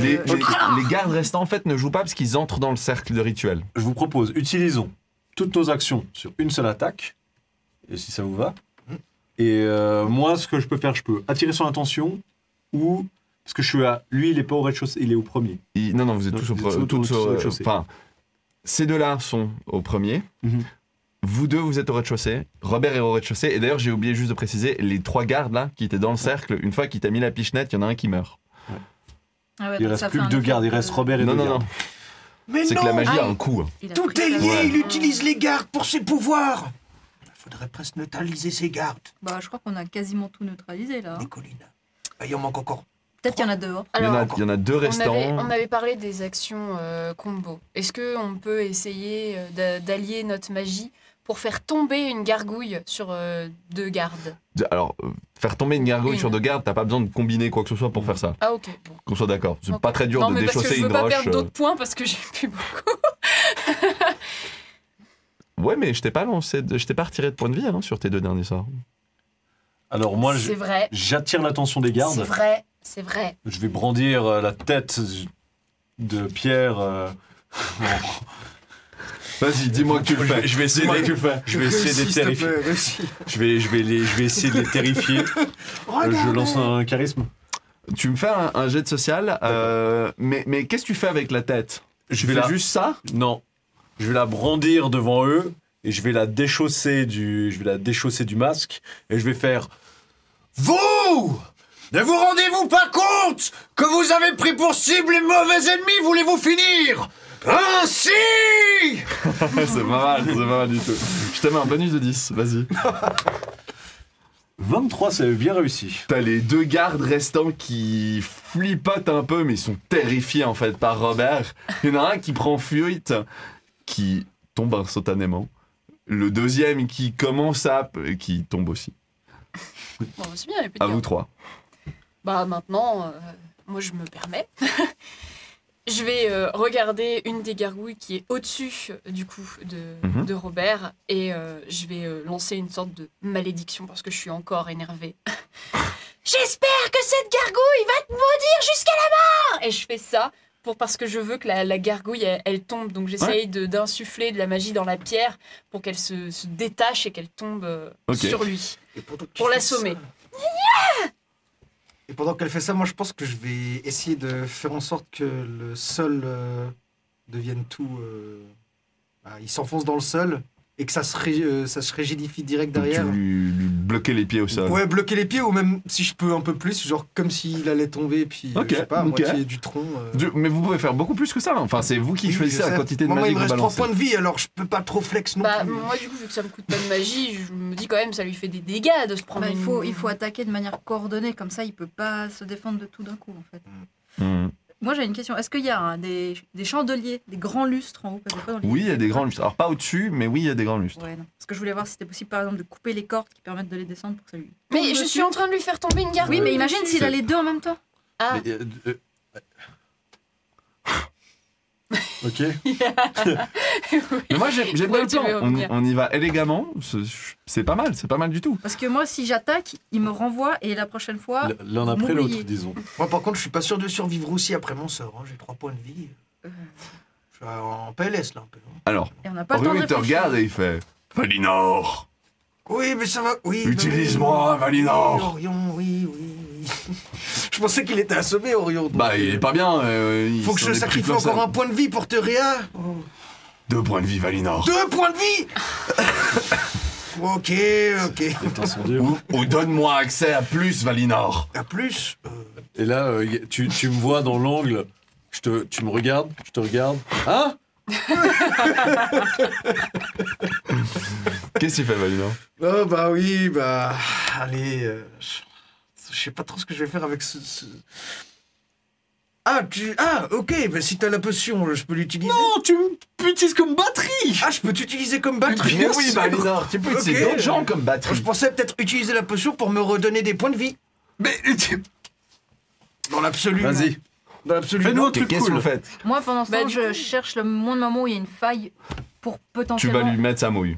Les gardes restants, en fait, ne jouent pas parce qu'ils entrent dans le cercle de rituel. Je vous propose, utilisons toutes nos actions sur une seule attaque, et si ça vous va. Et moi, ce que je peux faire, je peux attirer son attention, ou... Parce que je suis à... Lui, il est pas au rez-de-chaussée, il est au premier. Non, vous êtes Donc, tous au vous êtes tous au rez-de-chaussée. Enfin, ces deux-là sont au premier. Mhm. Vous deux, vous êtes au rez-de-chaussée. Robert est au rez-de-chaussée. Et d'ailleurs, j'ai oublié juste de préciser, les 3 gardes là, qui étaient dans le cercle, une fois qu'il t'a mis la pichenette, il y en a un qui meurt. Ah ouais, Il donc reste ça plus fait que un 2 effet gardes, il de- reste Robert et Non, deux non, gardes. non. Mais C'est non, que la magie a Ah, un coup. Il a tout pris est sa- lié, il utilise les gardes pour ses pouvoirs. Il faudrait presque neutraliser ses gardes, Bah, je crois qu'on a quasiment tout neutralisé, là. les collines. Ah, il en manque encore. Peut-être qu'il y en a dehors. Alors, Il y en a 2 restants. on avait parlé des actions combo. Est-ce qu'on peut essayer d'allier notre magie pour faire tomber une gargouille sur 2 gardes? Alors, faire tomber une gargouille Une. sur 2 gardes, t'as pas besoin de combiner quoi que ce soit pour faire ça. Ah ok, bon. Qu'on soit d'accord. C'est Ok. pas très dur Non, de mais parce que déchausser je veux une pas roche. perdre d'autres points parce que j'ai plus beaucoup. Ouais, mais je t'ai pas retiré de points de vie hein, sur tes 2 derniers sorts. Alors moi, C'est vrai, j'attire l'attention des c'est gardes. vrai, c'est vrai. Je vais brandir la tête de Pierre. Vas-y, dis-moi que tu le fais. Je vais essayer Dis-moi de que tu le fais. Je vais essayer de les terrifier. Je vais essayer de les terrifier. Je lance un charisme. Tu me fais un jet de social, mais qu'est-ce que tu fais avec la tête? Je Tu vais fais juste ça? Non. Je vais la brandir devant eux et je vais la déchausser du masque et je vais faire. Vous ne vous rendez-vous pas compte que vous avez pris pour cible les mauvais ennemis? Voulez-vous finir ainsi? C'est pas mal du tout. Je te mets un bonus de 10, vas-y. 23, c'est bien réussi. T'as les 2 gardes restants qui flippotent un peu, mais ils sont terrifiés en fait par Robert. Il y en a un qui prend fuite, qui tombe instantanément. Le deuxième qui commence qui tombe aussi. Bon, c'est bien, il peut À dire. vous 3. Bah maintenant, moi je me permets. Je vais regarder une des gargouilles qui est au-dessus du coup de Robert et je vais lancer une sorte de malédiction parce que je suis encore énervée. J'espère que cette gargouille va te maudire jusqu'à la mort. Et je fais ça parce que je veux que la gargouille elle tombe. Donc j'essaye d'insuffler de la magie dans la pierre pour qu'elle se détache et qu'elle tombe sur lui. Pour l'assommer. Et pendant qu'elle fait ça, moi je pense que je vais essayer de faire en sorte que le sol devienne tout... il s'enfonce dans le sol et que ça se rigidifie direct Tu derrière. lui bloquer les pieds au sol. Ouais, bloquer les pieds ou même si je peux un peu plus, genre comme s'il allait tomber puis Ok, je sais pas, à ok. moitié du tronc. Mais vous pouvez faire beaucoup plus que ça. hein. Enfin, c'est vous qui Oui, choisissez je la sais. quantité de Moi, magie il que me vous reste 3 balancez. points de vie alors je peux pas trop flex non Bah plus. moi du coup vu que ça me coûte pas de magie, je me dis quand même ça lui fait des dégâts de se prendre Bah, une... il faut attaquer de manière coordonnée, comme ça il peut pas se défendre de tout d'un coup en fait. Mhm. Moi j'ai une question, est-ce qu'il y a des chandeliers, des grands lustres en haut parce que des fois, dans les- Oui, il y a des grands lustres. Alors pas au-dessus, mais oui, il y a des grands lustres. Ouais, non. Parce que je voulais voir si c'était possible par exemple de couper les cordes qui permettent de les descendre pour que ça lui... Mais tombe je dessus. suis en train de lui faire tomber une gargouille. Oui mais imagine dessus. s'il a les deux en même temps. Ah, Mais, Ok. Mais moi, j'aime bien le tu veux plan. revenir. On y va élégamment. C'est pas mal du tout. Parce que moi, si j'attaque, il me renvoie et la prochaine fois. L'un après l'autre, m'oubliez. disons. Moi, par contre, je suis pas sûr de survivre aussi après mon sort. Hein. J'ai 3 points de vie. Je suis en PLS, là, un peu. Alors, Et on n'a pas le temps Orion, de il te réfléchir. regarde et il fait Valinor, Oui, mais ça va. Oui. utilise-moi, Oui, Valinor. Orion, oui. Je pensais qu'il était assommé, Orion. donc, Bah, il est pas bien. Faut que je sacrifie encore un point de vie pour te réa. 2 points de vie, Valinor. 2 points de vie. Ok. Les temps sont durs. Ou donne-moi accès à plus, Valinor. À plus. Et là, tu me vois dans l'angle. Tu me regardes, je te regarde. Hein? Qu'est-ce qu'il fait, Valinor? Oh, bah oui, bah. Allez. Je sais pas trop ce que je vais faire avec ce... Ah, ok, bah si t'as la potion, je peux l'utiliser. Non, tu m'utilises comme batterie! Ah, je peux t'utiliser comme batterie. Mais oui, Valinor, tu peux utiliser Ok. d'autres gens comme Je batterie. pensais peut-être utiliser la potion pour me redonner des points de vie. Mais Dans l'absolu. Vas-y. Dans l'absolu. Fais-nous non. un truc qu'est-ce que cool. vous faites? Moi, pendant ce Bah, temps, du je coup- cherche le moment où il y a une faille pour Tu potentiellement. vas lui mettre sa mouille.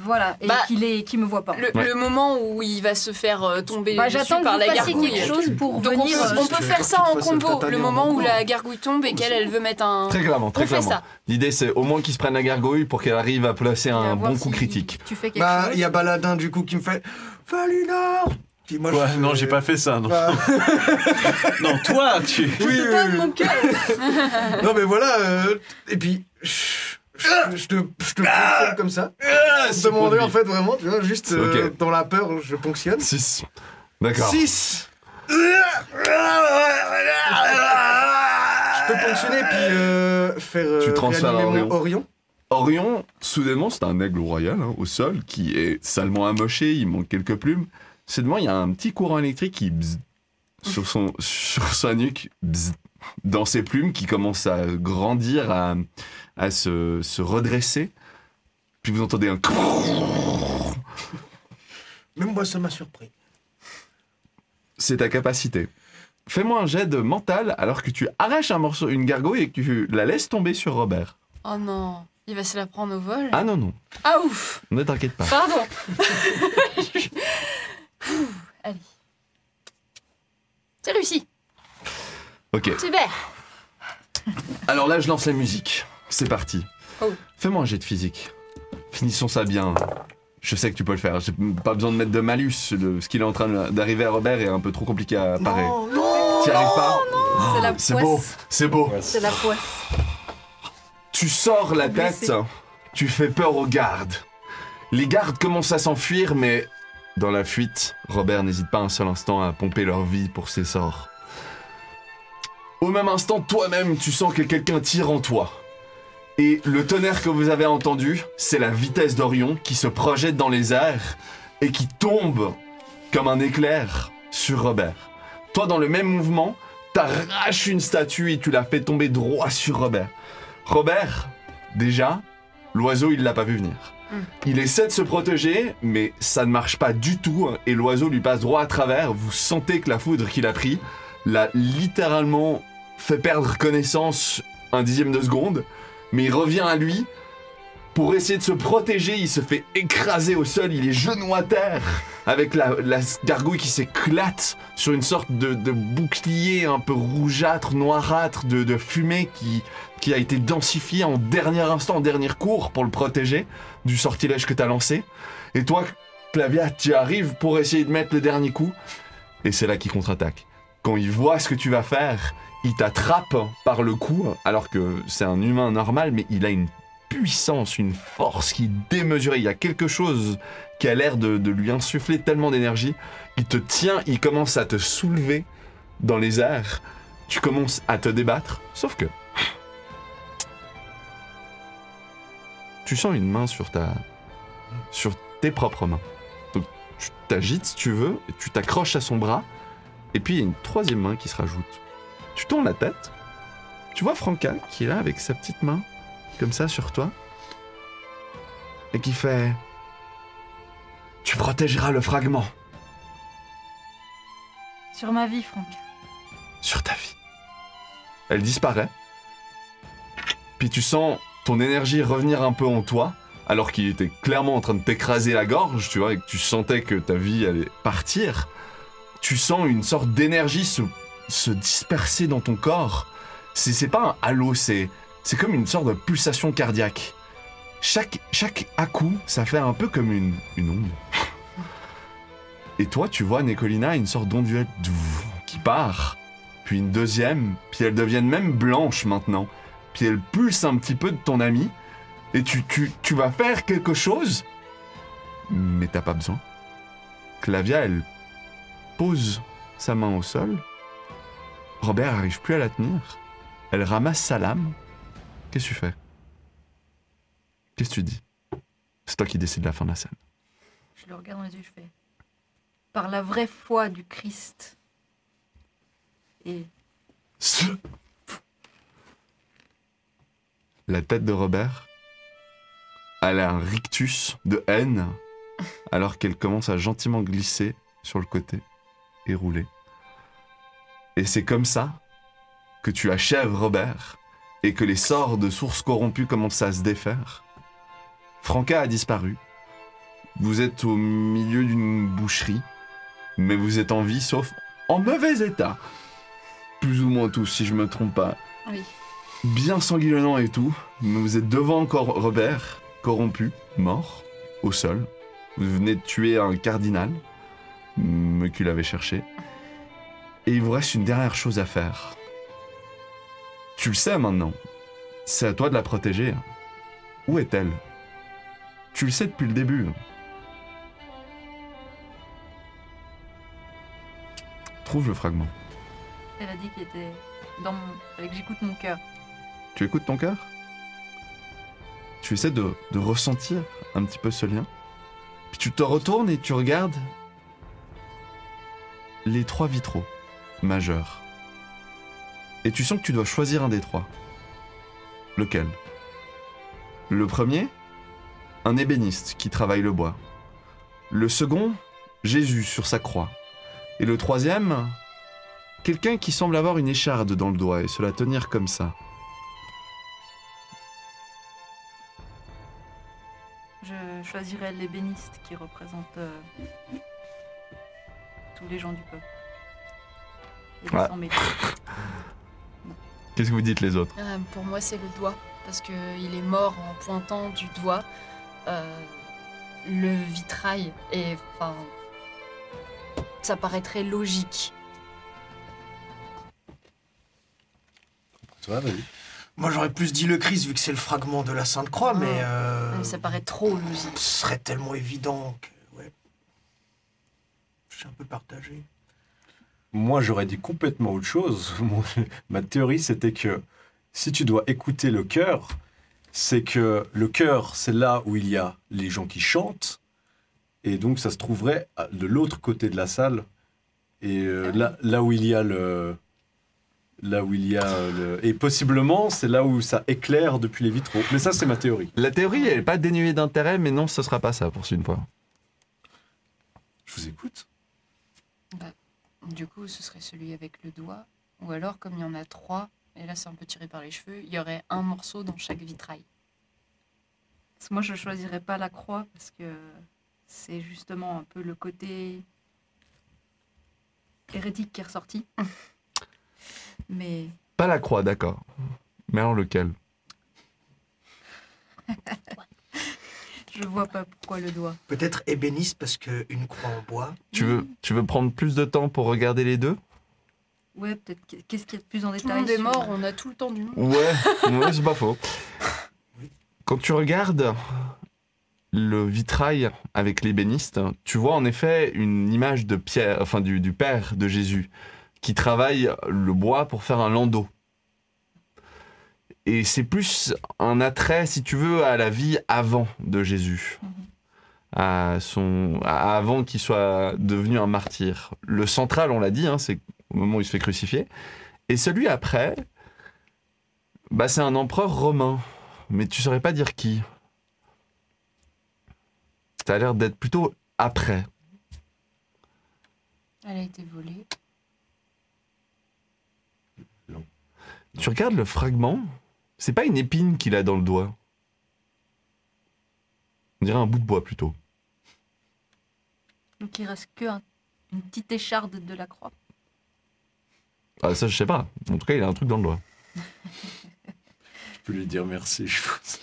Voilà, et Bah, qu'il me voit pas. Le moment où il va se faire tomber Bah, dessus j'attends que par vous la fassiez gargouille. quelque chose pour Donc venir. on peut tu veux faire pas ça qu'il en te fasse combo. tataner Le en moment où cours. la gargouille tombe et qu'elle elle veut mettre un... Très clairement, très On fait clairement. ça. L'idée, c'est au moins qu'il se prenne la gargouille pour qu'elle arrive à placer Et à un voir bon si coup critique. Tu fais quelque Bah, chose. il y a Baladin du coup qui me fait Valinor. Puis moi, Quoi? je fais- Non, j'ai pas fait ça, non. Bah, Non, toi, tu... oui, Je te donne mon cœur. Non, mais voilà. Et puis, je te ponctionne comme ça. Sans demander en fait vraiment, tu vois, juste Ok. dans la peur, je ponctionne. 6. D'accord. 6. Je peux ponctionner puis faire Tu transfères réanimer à mon Orion. Orion, soudainement, c'est un aigle royal au sol qui est salement amoché, il manque quelques plumes. Soudainement, il y a un petit courant électrique qui bzz, sur sa nuque, bzz, dans ses plumes, qui commence à grandir, à se redresser. Puis vous entendez un... Même moi, ça m'a surpris. C'est ta capacité. Fais-moi un jet de mental alors que tu arraches un morceau, une gargouille et que tu la laisses tomber sur Robert. Oh non, il va se la prendre au vol. Ah non, Ah ouf, ne t'inquiète pas. pardon. Allez. C'est réussi, Ok, super. alors là je lance la musique. C'est parti. Oh. Fais-moi un jet de physique. Finissons ça bien. Je sais que tu peux le faire. J'ai pas besoin de mettre de malus. Ce qu'il est en train d'arriver à Robert est un peu trop compliqué à parer. non, T'y arrives pas? C'est la C'est poisse. beau, c'est beau. C'est la poisse. Tu sors la Blessé. tête, tu fais peur aux gardes. Les gardes commencent à s'enfuir, mais dans la fuite, Robert n'hésite pas un seul instant à pomper leur vie pour ses sorts. Au même instant, toi-même, tu sens que quelqu'un tire en toi. Et le tonnerre que vous avez entendu, c'est la vitesse d'Orion qui se projette dans les airs et qui tombe comme un éclair sur Robert. Toi, dans le même mouvement, t'arraches une statue et tu la fais tomber droit sur Robert. Robert, déjà, l'oiseau, il l'a pas vu venir. Il essaie de se protéger, mais ça ne marche pas du tout, et l'oiseau lui passe droit à travers. Vous sentez que la foudre qu'il a pris l'a littéralement fait perdre connaissance un dixième de seconde, mais il revient à lui. Pour essayer de se protéger, il se fait écraser au sol, il est genou à terre, avec la gargouille qui s'éclate sur une sorte de bouclier un peu rougeâtre, noirâtre, de fumée qui a été densifié en dernier instant, en dernier cours pour le protéger du sortilège que t'as lancé. Et toi, Clavia, tu arrives pour essayer de mettre le dernier coup, et c'est là qu'il contre-attaque. Quand il voit ce que tu vas faire, il t'attrape par le cou, alors que c'est un humain normal, mais il a une puissance, une force qui est démesurée. Il y a quelque chose qui a l'air de lui insuffler tellement d'énergie. Il te tient, il commence à te soulever dans les airs. Tu commences à te débattre, sauf que tu sens une main sur tes propres mains. Donc tu t'agites si tu veux, et tu t'accroches à son bras, et puis il y a une troisième main qui se rajoute. Tu tournes la tête, tu vois Franca qui est là avec sa petite main, comme ça sur toi, et qui fait « Tu protégeras le fragment Sur ma vie, Franck. sur ta vie. » Elle disparaît. puis tu sens ton énergie revenir un peu en toi, alors qu'il était clairement en train de t'écraser la gorge, tu vois, et que tu sentais que ta vie allait partir. Tu sens une sorte d'énergie se disperser dans ton corps. C'est pas un halo, c'est comme une sorte de pulsation cardiaque. Chaque à-coup, ça fait un peu comme une onde. Et toi, tu vois, Nicolina, une sorte d'ondulette qui part, puis une deuxième, puis elles deviennent même blanches maintenant. Puis elle pulse un petit peu de ton ami, et tu vas faire quelque chose, mais t'as pas besoin. Clavia, elle pose sa main au sol. Robert arrive plus à la tenir. Elle ramasse sa lame. Qu'est-ce que tu fais? Qu'est-ce que tu dis? C'est toi qui décides la fin de la scène. Je le regarde dans les yeux, je fais. Par la vraie foi du Christ. Et. La tête de Robert, elle a un rictus de haine, alors qu'elle commence à gentiment glisser sur le côté et rouler. Et c'est comme ça que tu achèves Robert et que les sorts de sources corrompues commencent à se défaire. Franca a disparu. Vous êtes au milieu d'une boucherie, mais vous êtes en vie, sauf en mauvais état. Plus ou moins tous, si je me trompe pas. Oui. Bien sanguillonnant et tout, mais vous êtes devant encore Robert, corrompu, mort, au sol. Vous venez de tuer un cardinal, mais qu'il avait cherché. Et il vous reste une dernière chose à faire. Tu le sais maintenant. C'est à toi de la protéger. Où est-elle? Tu le sais depuis le début. Trouve le fragment. Elle a dit qu'il était dans mon. Fallait que j'écoute mon cœur. Tu écoutes ton cœur? Tu essaies de ressentir un petit peu ce lien. Puis tu te retournes et tu regardes les 3 vitraux majeurs. Et tu sens que tu dois choisir un des 3. Lequel? Le premier, un ébéniste qui travaille le bois. Le second, Jésus sur sa croix. Et le troisième, quelqu'un qui semble avoir une écharde dans le doigt et se la tenir comme ça. Je choisirais l'ébéniste qui représente tous les gens du peuple. Et les 100 métiers. Qu'est-ce que vous dites les autres? Pour moi, c'est le doigt, parce qu'il est mort en pointant du doigt le vitrail. Et enfin, ça paraîtrait logique. Toi, vas-y. Moi, j'aurais plus dit le Christ, vu que c'est le fragment de la Sainte Croix, mais Ça paraît trop logique. ce serait tellement évident que, ouais. Je suis un peu partagé. Moi, j'aurais dit complètement autre chose. Ma théorie, c'était que si tu dois écouter le cœur, c'est que le cœur, c'est là où il y a les gens qui chantent, et donc ça se trouverait de l'autre côté de la salle, et là où il y a et possiblement, c'est là où ça éclaire depuis les vitraux. Mais ça, c'est ma théorie. La théorie, elle n'est pas dénuée d'intérêt, mais non, ce sera pas ça pour une fois. Je vous écoute. Du coup, ce serait celui avec le doigt. Ou alors, comme il y en a 3, et là c'est un peu tiré par les cheveux, il y aurait un morceau dans chaque vitrail. Parce que moi, je choisirais pas la croix parce que c'est justement un peu le côté hérétique qui est ressorti. Mais Pas la croix, d'accord. Mais alors lequel? je vois pas pourquoi le doigt. Peut-être ébéniste, parce qu'une croix en bois. Tu veux prendre plus de temps pour regarder les deux? Ouais, peut-être. Qu'est-ce qu'il y a de plus en Tout détail le monde est sur- mort, on a tout le temps du monde. Ouais, c'est pas faux. Quand tu regardes le vitrail avec l'ébéniste, tu vois en effet une image de Pierre, enfin du père de Jésus, qui travaille le bois pour faire un landau. Et c'est plus un attrait, si tu veux, à la vie avant de Jésus. Avant qu'il soit devenu un martyr. Le central, on l'a dit, c'est au moment où il se fait crucifier. Et celui après, c'est un empereur romain. Mais tu saurais pas dire qui. Ça a l'air d'être plutôt après. Elle a été volée. Tu regardes le fragment, C'est pas une épine qu'il a dans le doigt. On dirait un bout de bois plutôt. Donc il reste que une petite écharde de la croix. Ah, ça, je sais pas. En tout cas, il a un truc dans le doigt. Je peux lui dire merci, je pense.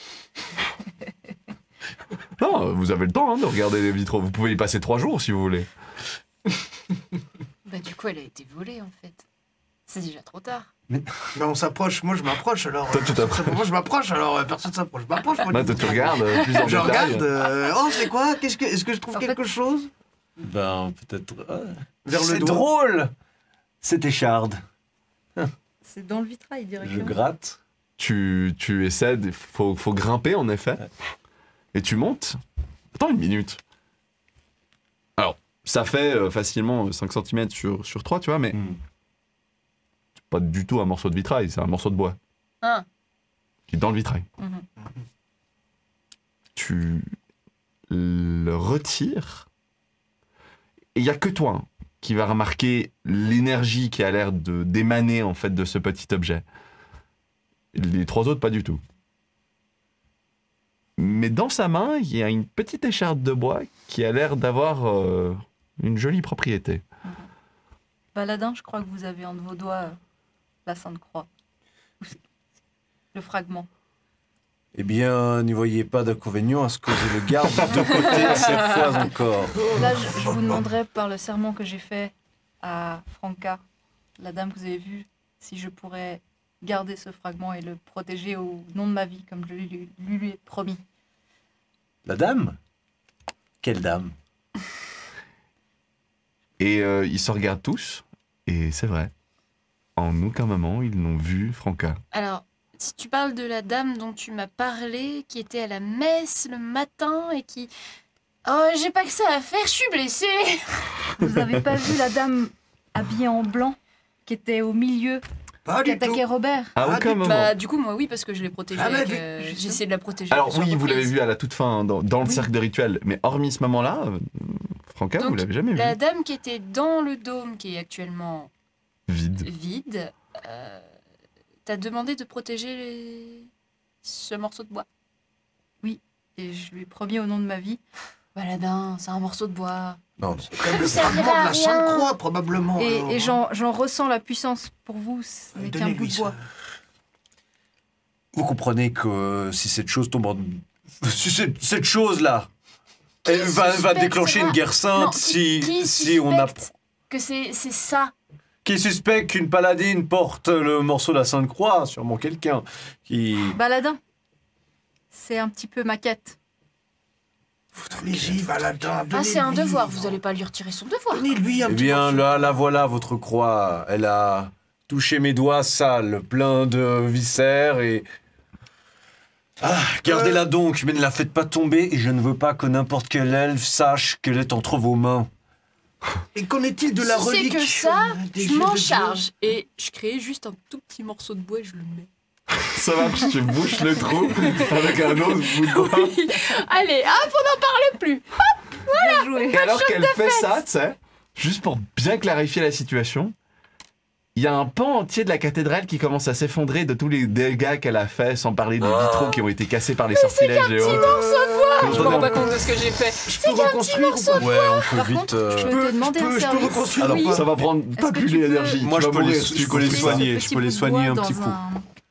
Non, vous avez le temps hein, de regarder les vitraux. Vous pouvez y passer 3 jours si vous voulez. Bah, du coup, elle a été volée, en fait. C'est déjà trop tard. Ben, on s'approche, moi je m'approche alors. Toi, tu t'approches. Moi je m'approche alors, personne s'approche. Je m'approche. moi, Là, du tu coup. regardes plus en Je détail. regarde. Oh, c'est quoi Est-ce que je trouve En fait- quelque chose Ben, peut-être... Vers le c'est doigt. drôle. C'est écharde. C'est dans le vitrail Je directement. gratte. Tu essaies, faut grimper en effet. Et tu montes. Attends une minute. Alors, ça fait facilement 5 cm sur 3, tu vois, mais c'est pas du tout un morceau de vitrail, c'est un morceau de bois. Ah. Qui est dans le vitrail. Mhm. Tu le retires. Et il n'y a que toi hein, qui va remarquer l'énergie qui a l'air d'émaner en fait de ce petit objet. Les 3 autres, pas du tout. Mais dans sa main, il y a une petite écharpe de bois qui a l'air d'avoir une jolie propriété. Baladin, je crois que vous avez entre vos doigts la Sainte Croix. Le fragment. Eh bien, n'y voyez pas d'inconvénient à ce que je le garde de côté cette fois encore. Là, je vous demanderai par le serment que j'ai fait à Franca, la dame que vous avez vue, si je pourrais garder ce fragment et le protéger au nom de ma vie, comme je lui ai promis. La dame? Quelle dame? Et ils se regardent tous, et c'est vrai. En aucun moment, ils n'ont vu Franca. Alors, si tu parles de la dame dont tu m'as parlé, qui était à la messe le matin et qui... Oh, j'ai pas que ça à faire, je suis blessée. Vous avez pas vu la dame habillée en blanc qui était au milieu, Pas qui du tout. attaquait Robert? À Ah, aucun du- moment. Bah, du coup, moi, oui, parce que je l'ai protégée. Ah, bah, avec, justement. j'ai essayé de la protéger. Alors plusieurs oui, vous l'avez reprises. vu à la toute fin, dans le Oui. cercle de rituel. Mais hormis ce moment-là, Franca, Donc, vous l'avez jamais vu. La dame qui était dans le dôme, qui est actuellement Vide. vide, t'as demandé de protéger ce morceau de bois. Et je lui ai promis au nom de ma vie. Baladin, c'est un morceau de bois. Non, C'est comme le Ça fragment servira de à la rien. Sainte Croix, probablement. alors, Et hein. j'en ressens la puissance pour vous, ce n'est qu'un bout Donnez-lui de ça. bois. vous comprenez que si cette chose tombe en... Si cette chose-là, elle va suspecte déclencher ça une guerre sainte Non, si on a... suspecte que c'est ça. Qui suspecte qu'une paladine porte le morceau de la Sainte Croix? Sûrement quelqu'un qui... Baladin, c'est un petit peu ma quête. Allez-y, Baladin. Ah, c'est un donnez-lui. devoir, vous allez pas lui retirer son devoir. Donnez-lui un Eh petit bien, morceau. là, la voilà, votre croix. Elle a touché mes doigts sales, pleins de viscères et... Ah, gardez-la donc, mais ne la faites pas tomber et je ne veux pas que n'importe quel elfe sache qu'elle est entre vos mains. Et qu'en est-il de la Si c'est relique que ça, des je jeux m'en de Dieu charge. Et je crée juste un tout petit morceau de bois et je le mets. Ça marche, tu bouches le trou avec un autre bout de bois. Allez, hop, on n'en parle plus. Bien joué. Et alors qu'elle fait ça, tu sais, juste pour bien clarifier la situation, il y a un pan entier de la cathédrale qui commence à s'effondrer de tous les dégâts qu'elle a fait, sans parler des vitraux qui ont été cassés par les sortilèges et autres. Je me rends pas compte de ce que j'ai fait. Je peux reconstruire ou pas Ouais, on peut Par vite... contre, je peux te demander un je peux service. reconstruire Alors, ou pas Ça va prendre pas Est-ce que plus tu peux- d'énergie. Moi, Tu je vas peux mourir les- si je tu peux les construis ça. soigner. Ce Je peux les petit bout de soigner bois un petit dans coup.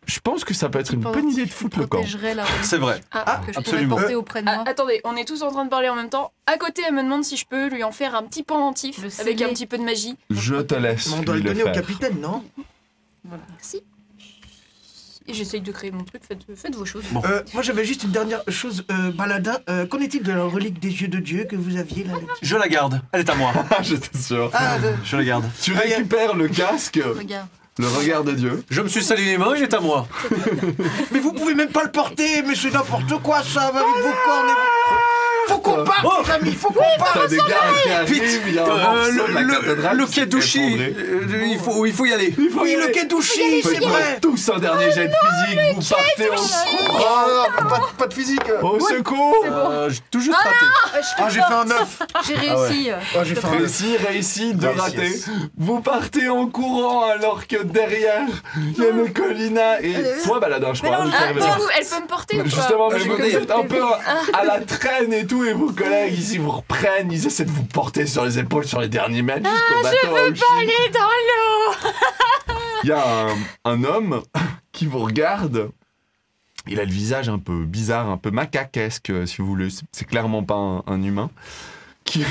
Je pense que ça peut être une bonne pendentif idée de qui foutre le camp. protégerait la relique C'est vrai. que je absolument. pourrais porter auprès de Ah, moi. attendez, on est tous en train de parler en même temps. À côté, elle me demande si je peux lui en faire un petit pendentif Le avec sceller. un petit peu de magie. Je te laisse Mais on doit lui le le donner au faire. capitaine, non Merci. Et j'essaye de créer mon truc, faites vos choses. Moi j'avais juste une dernière chose, Baladin. Qu'en est-il de la relique des yeux de Dieu que vous aviez là Je la garde. Elle est à moi. Ah, j'étais sûr. Je la garde. Tu récupères le casque, Regarde. le regard de Dieu. Je me suis sali les mains, il est à moi. Mais vous pouvez même pas le porter, mais c'est n'importe quoi ça, avec vos cornes et vos... Faut qu'on parte, les amis, faut qu'on parte. T'as des gars qui arrivent, il y a un morceau de la cathédrale le qui s'est Kedushi. effondré. Il faut y aller. Oui, le Kedouchi, c'est Faites vrai. tous un dernier jet de physique, vous partez en courant. pas de physique. Au secours. C'est bon. J'ai tout juste raté. Ah, j'ai fait un 9. J'ai réussi. Ah, j'ai fait un 9. Réussi de Nice, rater. yes. Vous partez en courant alors que derrière, il y a Nicolina et toi, Baladin, je crois. vous Ah, arrivez du là. coup, elle peut me porter ou pas Justement, mais Je vous me dis- êtes un peu à la traîne et tout, et vos collègues ici vous reprennent, ils essaient de vous porter sur les épaules sur les derniers mètres jusqu'au bateau. Je veux pas aller dans l'eau. Il y a un homme qui vous regarde. Il a le visage un peu bizarre, un peu macaquesque, si vous voulez. C'est clairement pas un humain. Qui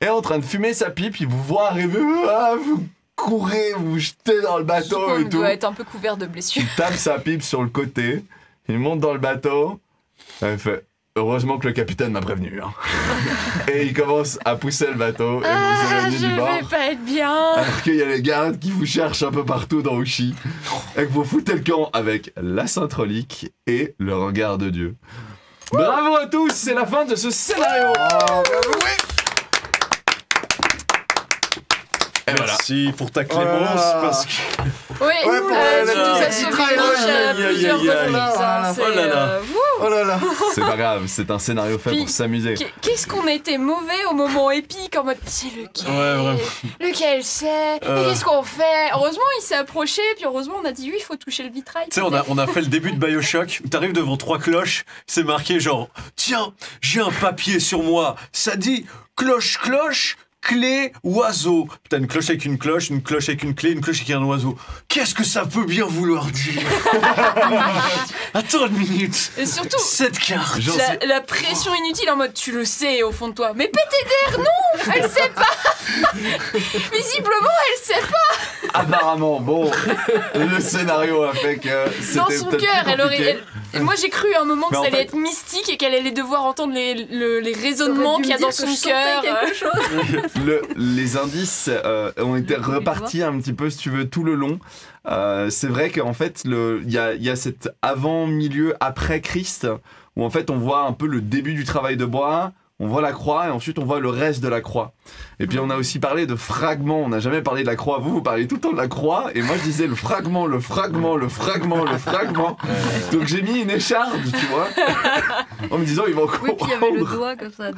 est en train de fumer sa pipe, il vous voit arriver, vous courez, vous vous jetez dans le bateau On et tout. doit être un peu couvert de blessures. Il tape sa pipe sur le côté, il monte dans le bateau, il fait « Heureusement que le capitaine m'a prévenu. Hein. » Et il commence à pousser le bateau et vous éloigner du bord. pas être bien. Alors qu'il y a les gardes qui vous cherchent un peu partout dans Ushi et que vous foutez le camp avec la Sainte Relique et le regard de Dieu. Bravo à tous, c'est la fin de ce scénario. Et voilà. Merci pour ta clémence, là. parce que... Oui, Ouais, pour tu nous la as sauvé vitraille, Manche à aïe, aïe, plusieurs aïe, aïe. reprises. hein, c'est, Oh là là. Oh là là. C'est pas grave, c'est un scénario fait Puis, pour s'amuser. Qu'est-ce qu'on était mauvais au moment épique en mode c'est lequel Ouais, vraiment. Lequel c'est Et qu'est-ce qu'on fait Heureusement il s'est approché puis heureusement on a dit oui il faut toucher le vitrail. Tu sais, on a fait le début de Bioshock, où t'arrives devant 3 cloches, c'est marqué genre « Tiens, j'ai un papier sur moi, ça dit cloche, cloche, clé, oiseau. » Putain, une cloche avec une cloche avec une clé, une cloche avec un oiseau. Qu'est-ce que ça peut bien vouloir dire? Attends une minute. Et surtout Cette carte. J'en suis- la pression inutile en mode tu le sais au fond de toi. Mais PTDR non elle sait pas. Visiblement elle sait pas. Apparemment, bon, le scénario a fait que Dans c'était son peut-être cœur plus elle aurait... compliqué. Et moi j'ai cru à un moment que Mais en ça allait fait- être mystique et qu'elle allait devoir entendre les raisonnements qu'il y a dans son cœur. quelque chose. Les indices ont été repartis un petit peu, si tu veux, tout le long. C'est vrai qu'en fait, il y a cet avant, milieu, après Christ, où en fait on voit un peu le début du travail de bois, on voit la croix et ensuite on voit le reste de la croix. Et puis on a aussi parlé de fragments, on n'a jamais parlé de la croix. Vous parlez tout le temps de la croix et moi je disais le fragment, le fragment, le fragment, le fragment. Donc j'ai mis une écharpe, tu vois, en me disant ils vont Oui, puis il y avait le comprendre. doigt comme ça.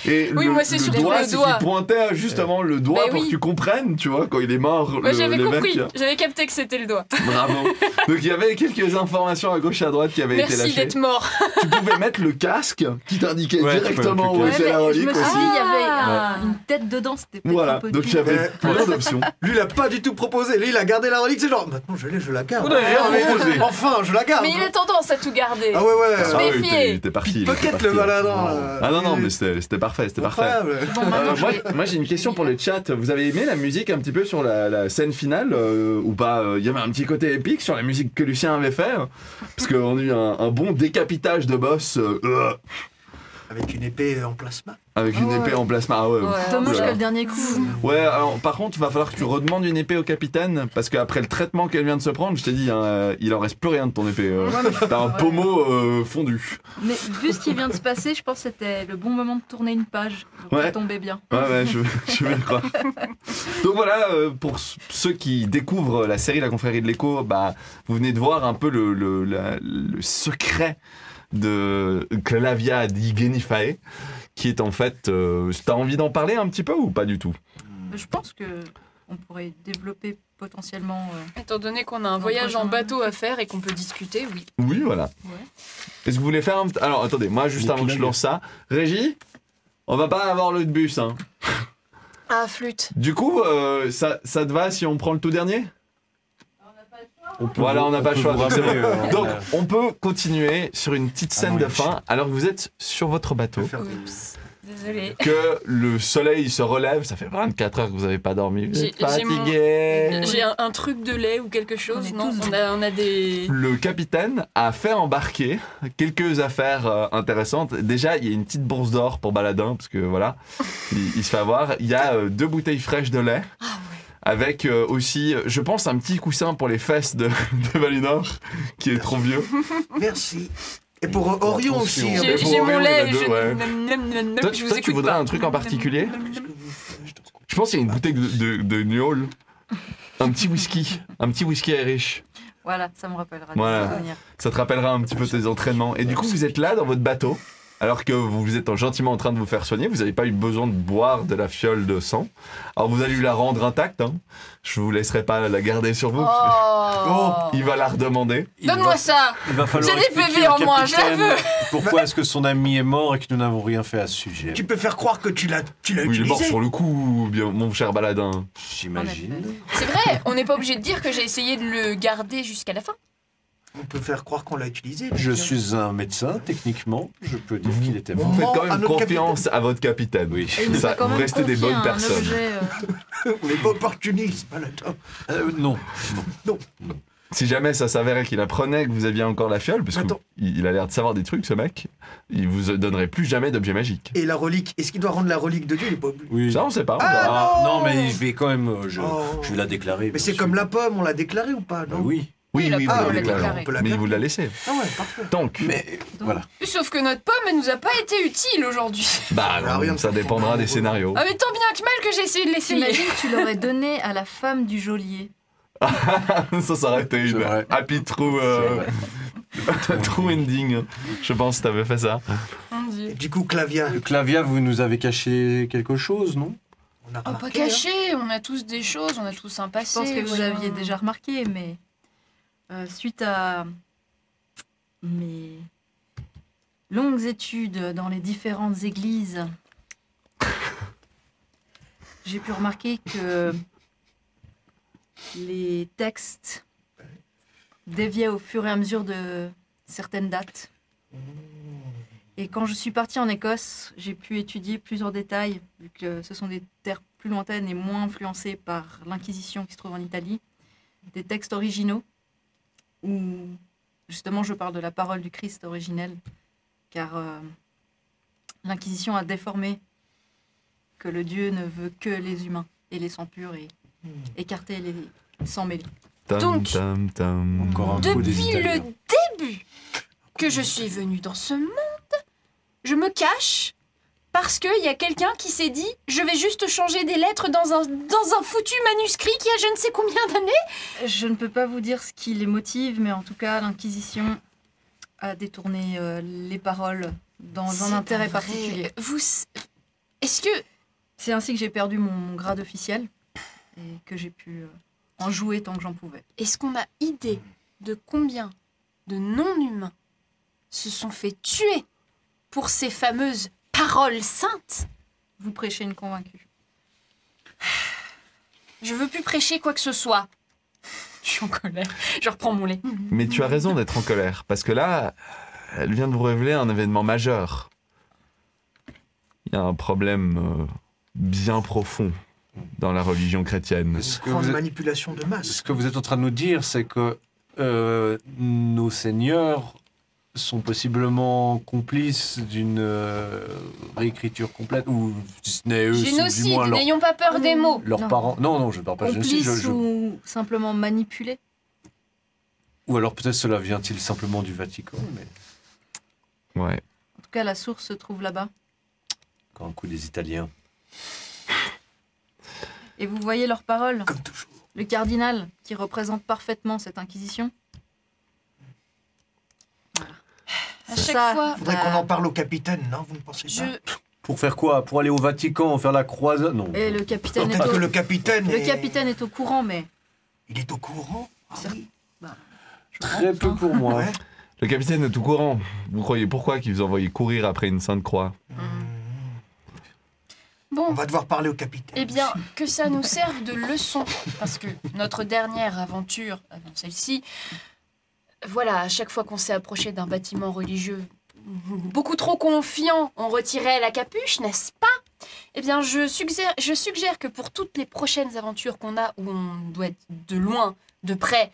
Et Oui, moi, c'est surtout le c'est doigt. qu'il pointait justement le doigt Mais pour oui. que tu comprennes, tu vois, quand il est mort, Moi j'avais l'évêque. compris, j'avais capté que c'était le doigt. Bravo. Donc il y avait quelques informations à gauche et à droite qui avaient été Merci lâchées. d'être mort. Tu pouvais mettre le casque qui t'indiquait Ouais, tu peux directement où mettre le était la je relique me suis aussi. dit, il y avait Ah. une tête dedans, c'était peut-être Voilà, un peu donc il y dur. avait plein d'options. Lui, il a pas du tout proposé. Lui, il a gardé la relique. C'est genre, maintenant je l'ai, je la garde. Vous n'avez rien Ah, mais proposé. Enfin, je la garde. Mais il a tendance à tout garder. Ah ouais, ouais. Se Ah oui, méfier. t'es parti. il était Pickpocket, parti. le baladin. Ah non, mais c'était parfait, c'était parfait. Incroyable. Bon, maintenant, Moi j'ai une question pour le chat. Vous avez aimé la musique un petit peu sur la scène finale ou pas? Il y avait un petit côté épique sur la musique que Lucien avait fait. Parce qu'on a eu un bon décapitage de boss Avec une épée en plasma. avec une Ouais. épée en plasma. Ah ouais. Ouais. Dommage Oula. que le dernier coup. Ouais, alors par contre, il va falloir que tu redemandes une épée au capitaine parce qu'après le traitement qu'elle vient de se prendre, je t'ai dit, hein, il en reste plus rien de ton épée. Ouais, mais- T'as un Ouais. pommeau fondu. Mais vu ce qui vient de se passer, je pense que c'était le bon moment de tourner une page. Donc Ouais. ça tombait bien. Ouais, je vais le croire. Donc voilà, pour ceux qui découvrent la série La Confrérie de l'Écho, bah, vous venez de voir un peu le secret de Clavia di Genifae, qui est en fait... T'as envie d'en parler un petit peu ou pas du tout? Je pense que on pourrait développer potentiellement. Étant donné qu'on a un Dans voyage le en prochain. bateau à faire et qu'on peut discuter, oui. Oui, voilà. Ouais. Est-ce que vous voulez faire un... Alors, attendez, moi, juste avant que je lance ça, Régie, on va pas avoir le bus, hein. Ah, flûte. Du coup, ça te va si on prend le tout dernier? Voilà, on n'a pas le choix. vous c'est bon. ramener, Donc, on peut continuer sur une petite scène non, de il fin, alors que vous êtes sur votre bateau, Oups. Désolée. que le soleil se relève, ça fait 24 heures que vous n'avez pas dormi, vous êtes J'ai mon- fatigué. J'ai un truc de lait ou quelque chose, On est non? tous- On a des... Le capitaine a fait embarquer quelques affaires intéressantes. Déjà, il y a une petite bourse d'or pour Baladin, parce que voilà, il se fait avoir. Il y a 2 bouteilles fraîches de lait. Avec aussi, je pense, un petit coussin pour les fesses de Valinor, qui est trop vieux. Merci. Et pour Orion aussi. Attention. hein. J'ai bon, mon oui, lait, les deux, ouais. Toi, je vous tu écoute voudrais pas. un truc en particulier? Qu'est-ce que vous faites Je pense qu'il y a une bouteille de Niol. Un petit whisky Irish. Voilà, ça me rappellera Voilà. des souvenirs. Ça te rappellera un petit peu tes entraînements. Et du coup, vous êtes là dans votre bateau, alors que vous êtes gentiment en train de vous faire soigner. Vous n'avez pas eu besoin de boire de la fiole de sang. Alors vous allez lui la rendre intacte. Hein. Je vous laisserai pas la garder sur vous. Oh. Il va la redemander. Donne-moi ça. Il va falloir J'ai des expliquer bébés au en moi, je la capitaine veux. pourquoi est-ce que son ami est mort et que nous n'avons rien fait à ce sujet. Tu peux faire croire que tu l'as Oui, il est utilisé. mort sur le coup, bien, mon cher baladin. J'imagine. C'est vrai, on n'est pas obligé de dire que j'ai essayé de le garder jusqu'à la fin. On peut faire croire qu'on l'a utilisé. Je donc, suis un médecin, techniquement, je peux dire qu'il était Vous mort. faites quand à même notre confiance à votre capitaine. Oui. Et il nous Ça, a quand vous même restez des confié bonnes un personnes. objet, On n'est pas opportuniste, Baladin. Non. Si jamais ça s'avérait qu'il apprenait que vous aviez encore la fiole, parce Attends. qu'il a l'air de savoir des trucs, ce mec, il vous donnerait plus jamais d'objets magiques. Et la relique, est-ce qu'il doit rendre la relique de Dieu? Il est pas obligé. Oui. Ça, on sait pas. on Ah, verra. Ah, non, mais je vais quand même. Je Oh. vais la déclarer. Mais bien c'est sûr. comme la pomme, on l'a déclaré ou pas, Bah non? oui. Oui, Oui, oui, la vous pomme, l'avez on l'a déclaré. déclaré. On peut la Mais il garder. vous l'a laissé. Ah ouais, parfait. Donc, Mais voilà. Sauf que notre pomme, elle nous a pas été utile aujourd'hui. bah, On a rien ça de dépendra comprendre. des scénarios. Ah mais tant bien que mal que j'ai essayé de l'essayer. T'imagines, tu l'aurais donné à la femme du geôlier. Ça aurait été C'est une vrai. happy true, true ending. Je pense que t'avais fait ça. Mon Dieu. Et du coup, Clavia, Clavia, vous nous avez caché quelque chose, non? on a Oh, pas remarqué, caché, on a tous des choses, on a tous un Je passé. pense que vous voyons. aviez déjà remarqué, mais suite à mes longues études dans les différentes églises, j'ai pu remarquer que les textes déviaient au fur et à mesure de certaines dates. Et quand je suis partie en Écosse, j'ai pu étudier plusieurs détails, vu que ce sont des terres plus lointaines et moins influencées par l'Inquisition qui se trouve en Italie, des textes originaux, où justement je parle de la parole du Christ originelle, car l'Inquisition a déformé que le Dieu ne veut que les humains et les sangs purs et écarter les sangs mêlés. Tam, Donc, tam, tam. Encore un coup des Depuis Italiens. le début que je suis venue dans ce monde, je me cache parce qu'il y a quelqu'un qui s'est dit « Je vais juste changer des lettres dans un foutu manuscrit qui a je ne sais combien d'années. Je ne peux pas vous dire ce qui les motive, mais en tout cas, l'Inquisition a détourné les paroles » dans un C'est intérêt pas vrai. particulier. Est-ce que... C'est ainsi que j'ai perdu mon grade officiel et que j'ai pu en jouer tant que j'en pouvais. Est-ce qu'on a idée de combien de non-humains se sont fait tuer pour ces fameuses paroles saintes? Vous prêchez une convaincue. Je veux plus prêcher quoi que ce soit. Je suis en colère. Je reprends mon lait. Mais tu as raison d'être en colère, parce que là, elle vient de vous révéler un événement majeur. Il y a un problème bien profond dans la religion chrétienne. Ce que, Grande vous êtes, manipulation de masse. ce que vous êtes en train de nous dire, c'est que nos seigneurs sont possiblement complices d'une réécriture complète, ou si ce n'est eux, c'est du Génocide, moins n'ayons pas peur des mots. leurs Non. parents. Non, non, je ne parle pas de génocide. Complice ou simplement manipulé. Ou alors peut-être cela vient-il simplement du Vatican, mais Ouais. En tout cas, la source se trouve là-bas. encore un coup des Italiens. Et vous voyez leurs paroles. Comme toujours. Le cardinal, qui représente parfaitement cette inquisition. À C'est chaque ça. fois, Faudrait qu'on en parle au capitaine, non? Vous ne pensez je... pas? Pour faire quoi? Pour aller au Vatican, faire la croisade? Non. Et le capitaine est Peut-être que au... le capitaine Le capitaine est au courant, mais... Il est au courant? Ah Certes. oui. je Très pense, peu hein. pour moi. Ouais. Le capitaine est tout courant. Vous croyez pourquoi qu'il vous envoyait courir après une sainte croix? On Bon, va devoir parler au capitaine. eh bien, que ça nous serve de leçon. Parce que notre dernière aventure, avant celle-ci, voilà, à chaque fois qu'on s'est approché d'un bâtiment religieux beaucoup trop confiant, on retirait la capuche, n'est-ce pas? Eh bien, je suggère que pour toutes les prochaines aventures qu'on a, où on doit être de loin, de près,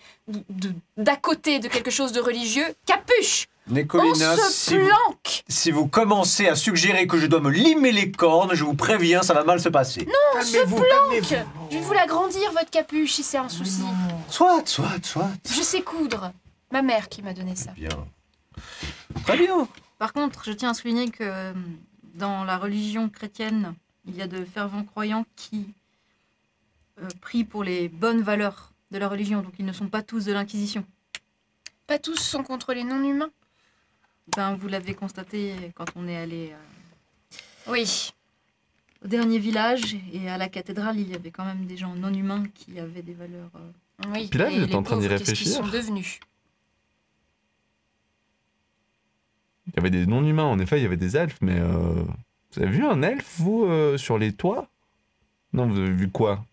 d'à côté de quelque chose de religieux, capuche! On Nicolina, se planque! si vous commencez à suggérer que je dois me limer les cornes, je vous préviens, ça va mal se passer. Calmez-vous, calmez-vous. Je vais vous l'agrandir, votre capuche, si c'est un souci. Soit. Je sais coudre. Ma mère qui m'a donné ça. Bien. Très bien. Par contre, je tiens à souligner que dans la religion chrétienne, il y a de fervents croyants qui prient pour les bonnes valeurs de la religion. Donc ils ne sont pas tous de l'Inquisition. Pas tous sont contre les non-humains. Ben, vous l'avez constaté quand on est allé Oui. au dernier village et à la cathédrale, il y avait quand même des gens non humains qui avaient des valeurs. Oui. Puis là, Et vous êtes les en train d'y pauvres, qu'est-ce qu'ils réfléchir. sont devenus? Il y avait des non-humains, en effet, il y avait des elfes, mais vous avez vu un elfe, vous, sur les toits? Non, vous avez vu quoi?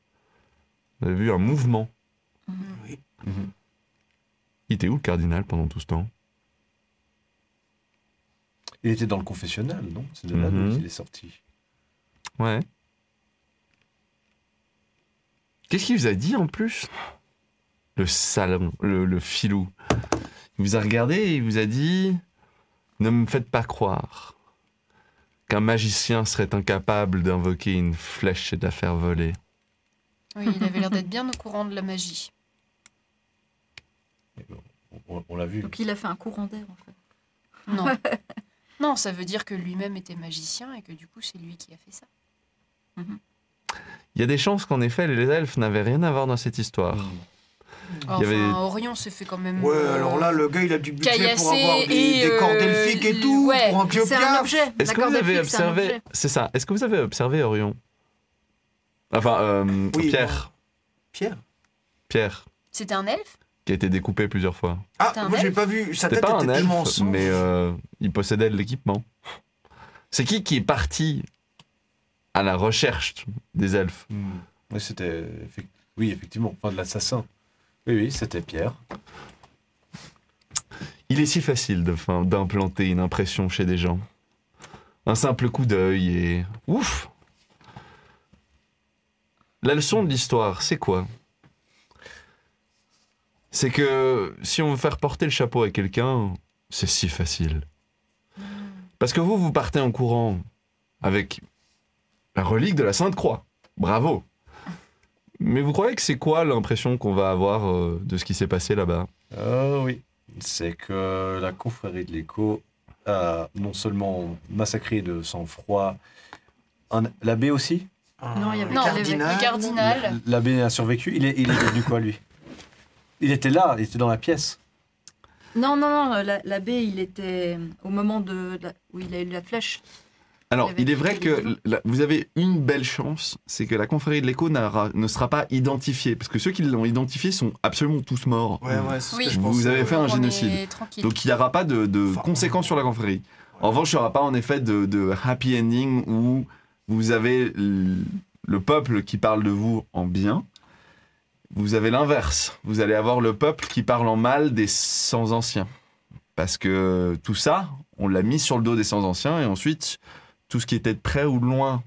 Vous avez vu un mouvement. Oui. Il était où le cardinal pendant tout ce temps? Il était dans le confessionnal, non? C'est de là d'où il est sorti. Ouais. Qu'est-ce qu'il vous a dit en plus? Le salon, le filou. Il vous a regardé et il vous a dit: ne me faites pas croire qu'un magicien serait incapable d'invoquer une flèche et de la faire voler. Oui, il avait l'air d'être bien au courant de la magie. On l'a vu. Donc il a fait un courant d'air en fait. Non. Non, ça veut dire que lui-même était magicien et que du coup, c'est lui qui a fait ça. Il y a des chances qu'en effet, les elfes n'avaient rien à voir dans cette histoire. Enfin, Il y avait- Orion s'est fait quand même... Ouais, alors là, le gars, il a du budget pour caillasser avoir des et, cordes elfiques et tout, ouais. pour un pied au C'est un piaf. objet. Est-ce que L'accord vous avez d'elfique, c'est un observé... objet. C'est ça. Est-ce que vous avez observé Orion? Enfin, Oui, Pierre. Pierre. Pierre, C'était un elfe? qui a été découpé plusieurs fois. Ah, C'était un moi, j'ai elfe pas vu. Sa C'était tête pas un était tellement elfe, sombre. mais il possédait de l'équipement. C'est qui est parti à la recherche des elfes? Oui, oui, effectivement, enfin de l'assassin. Oui, c'était Pierre. Il est si facile d'implanter une impression chez des gens. Un simple coup d'œil et... Ouf! La leçon de l'histoire, c'est quoi? C'est que si on veut faire porter le chapeau à quelqu'un, c'est si facile. Parce que vous partez en courant avec la relique de la Sainte Croix. Bravo! Mais vous croyez que c'est quoi l'impression qu'on va avoir de ce qui s'est passé là-bas? Oui. C'est que la confrérie de l'écho a non seulement massacré de sang-froid l'abbé aussi. Non, il y avait Non, cardinal. le cardinal. L'abbé a survécu. Il est devenu quoi, lui? Il était là, il était dans la pièce. Non, l'abbé, il était au moment où il a eu la flèche. Alors, Il y avait il est vrai toutes les que vous avez une belle chance, c'est que la confrérie de l'écho ne sera pas identifiée. Parce que ceux qui l'ont identifiée sont absolument tous morts. Ouais, c'est ce Oui. que je Vous pensais, avez ouais. fait un On est génocide. tranquille. Donc il n'y aura pas de Enfin, conséquences sur la confrérie. En revanche, il n'y aura pas en effet de happy ending où vous avez le peuple qui parle de vous en bien. Vous avez l'inverse. Vous allez avoir le peuple qui parle en mal des sans anciens. Parce que tout ça, on l'a mis sur le dos des sans anciens et ensuite, tout ce qui était de près ou de loin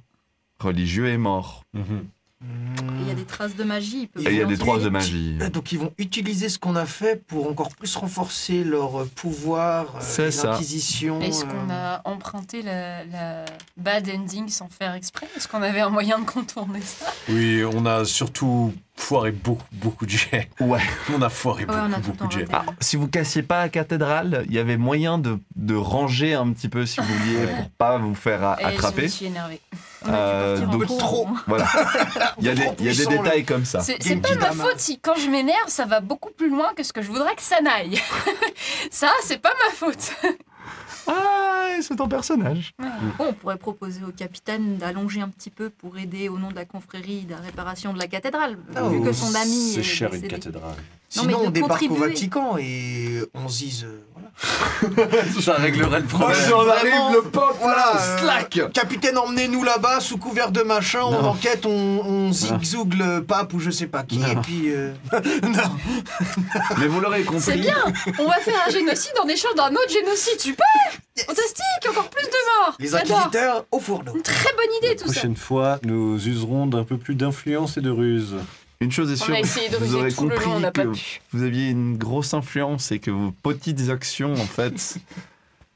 religieux est mort. Il y a des traces de magie. Et il y a des identifier. traces de magie. Donc ils vont utiliser ce qu'on a fait pour encore plus renforcer leur pouvoir, C'est ça. l'Inquisition. Est-ce qu'on a emprunté la bad ending sans faire exprès? Est-ce qu'on avait un moyen de contourner ça? Oui, on a surtout foiré beaucoup de jets. Ouais. On a foiré Ouais, on a tout beaucoup de jets. raté. Ah, si vous cassiez pas la cathédrale, il y avait moyen de ranger un petit peu si vous vouliez pour pas vous faire Et je attraper. me suis énervée. On a dû partir en donc courant, trop. hein. Voilà. Il y a des puissant, détails comme ça. C'est Genki pas ma Dama. faute si quand je m'énerve, ça va beaucoup plus loin que ce que je voudrais que ça n'aille. Ça, c'est pas ma faute. Ah, c'est ton personnage. Bon, on pourrait proposer au capitaine d'allonger un petit peu pour aider au nom de la confrérie de la réparation de la cathédrale, Oh, vu que son ami C'est est cher une décédé. cathédrale. Non, mais Sinon, de on débarque au contribuer. Vatican et on se dise... voilà. Ça réglerait le problème. si on arrive, le pop, Voilà, slack. Capitaine, emmenez-nous là-bas sous couvert de machin, on Non. enquête, on zigzougue le pape ou je sais pas qui, Non. et puis... non. Mais vous l'aurez C'est compris. bien. On va faire un génocide en échange d'un autre génocide. Super. Fantastique. Encore plus de morts. Les J'adore. inquisiteurs au fourneau. Une très bonne idée La tout ça. prochaine fois, nous userons d'un peu plus d'influence et de ruse. Une chose est On sûre, a essayé de vous ruser aurez tout le compris long, on n'a pas que pu. vous aviez une grosse influence et que vos petites actions, en fait,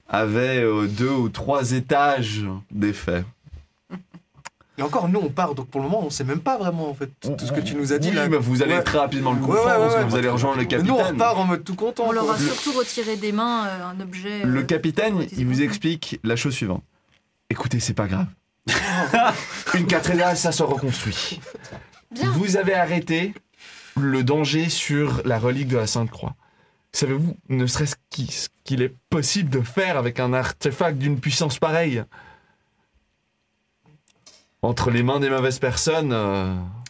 avaient 2 ou 3 étages d'effet. Et encore, nous, on part, donc pour le moment, on sait même pas vraiment, en fait, tout ce que tu nous as dit Oui, là. mais vous allez Ouais. très rapidement le Ouais, comprendre, ouais, parce que ouais. vous allez rejoindre le Mais capitaine. nous, on repart en mode tout content. On leur a quoi. surtout retiré des mains un objet. Le capitaine, pour il utiliser vous contre- explique la chose suivante. Écoutez, c'est pas grave. Une cathédrale, ça se reconstruit. Bien. Vous avez arrêté le danger sur la relique de la Sainte Croix. Savez-vous, ne serait-ce ce qu'il est possible de faire avec un artefact d'une puissance pareille? Entre les mains des mauvaises personnes...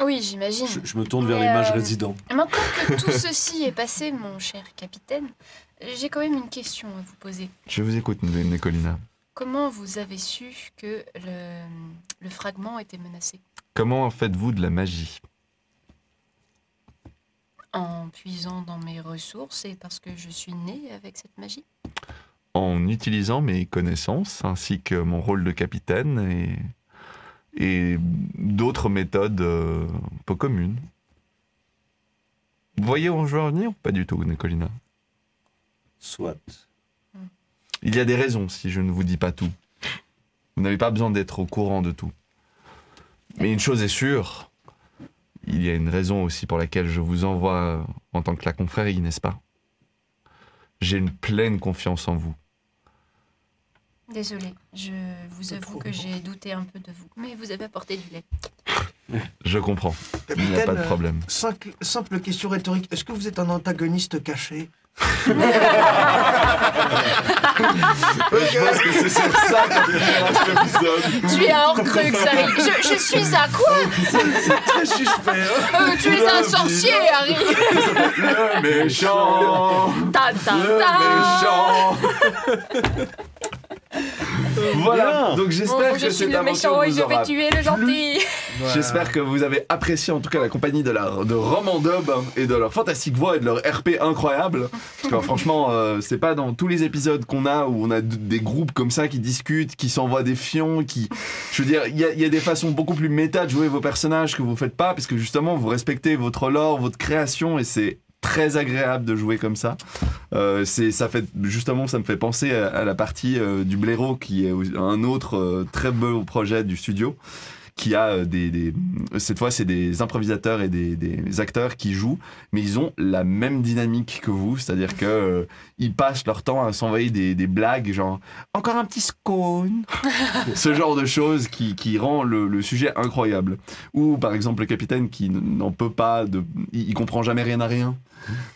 Oui, j'imagine. Je me tourne vers l'image résident. Maintenant que tout ceci est passé, mon cher capitaine, j'ai quand même une question à vous poser. Je vous écoute, Nicolina. Comment vous avez su que le fragment était menacé? Comment faites-vous de la magie? En puisant dans mes ressources et parce que je suis née avec cette magie? En utilisant mes connaissances, ainsi que mon rôle de capitaine et d'autres méthodes peu communes. Vous voyez où je veux en venir ou pas du tout, Nicolina? Soit. Il y a des raisons si je ne vous dis pas tout. Vous n'avez pas besoin d'être au courant de tout. Mais une chose est sûre, il y a une raison aussi pour laquelle je vous envoie en tant que la confrérie, n'est-ce pas? J'ai une pleine confiance en vous. Désolée, je vous avoue que j'ai douté un peu de vous, mais vous avez apporté du lait. Je comprends. Il n'y a pas de problème. Simple question rhétorique. Est-ce que vous êtes un antagoniste caché? Je pense que c'est sur ça qu'on finira cet épisode. Tu es un hors-crux, Harry. Je suis un quoi? C'est très suspect. Hein. Tu es un sorcier, Harry. Le méchant. Ta, ta, ta. Le méchant. Voilà, donc j'espère que je suis cette le aventure méchant et vous je aura vais tuer le gentil. Voilà. J'espère que vous avez apprécié en tout cas la compagnie de Romandub et de leur fantastique voix et de leur RP incroyable. Parce que franchement, c'est pas dans tous les épisodes qu'on a où on a des groupes comme ça qui discutent, qui s'envoient des fions, je veux dire, il y a des façons beaucoup plus méta de jouer vos personnages que vous faites pas parce que justement vous respectez votre lore, votre création et c'est très agréable de jouer comme ça. Ça me fait penser à la partie du blaireau qui est un autre très beau projet du studio qui a cette fois c'est des improvisateurs et des acteurs qui jouent mais ils ont la même dynamique que vous, c'est-à-dire que ils passent leur temps à s'envoyer des blagues genre encore un petit scone ce genre de choses qui rend le sujet incroyable. Ou par exemple le capitaine qui n'en peut pas il comprend jamais rien à rien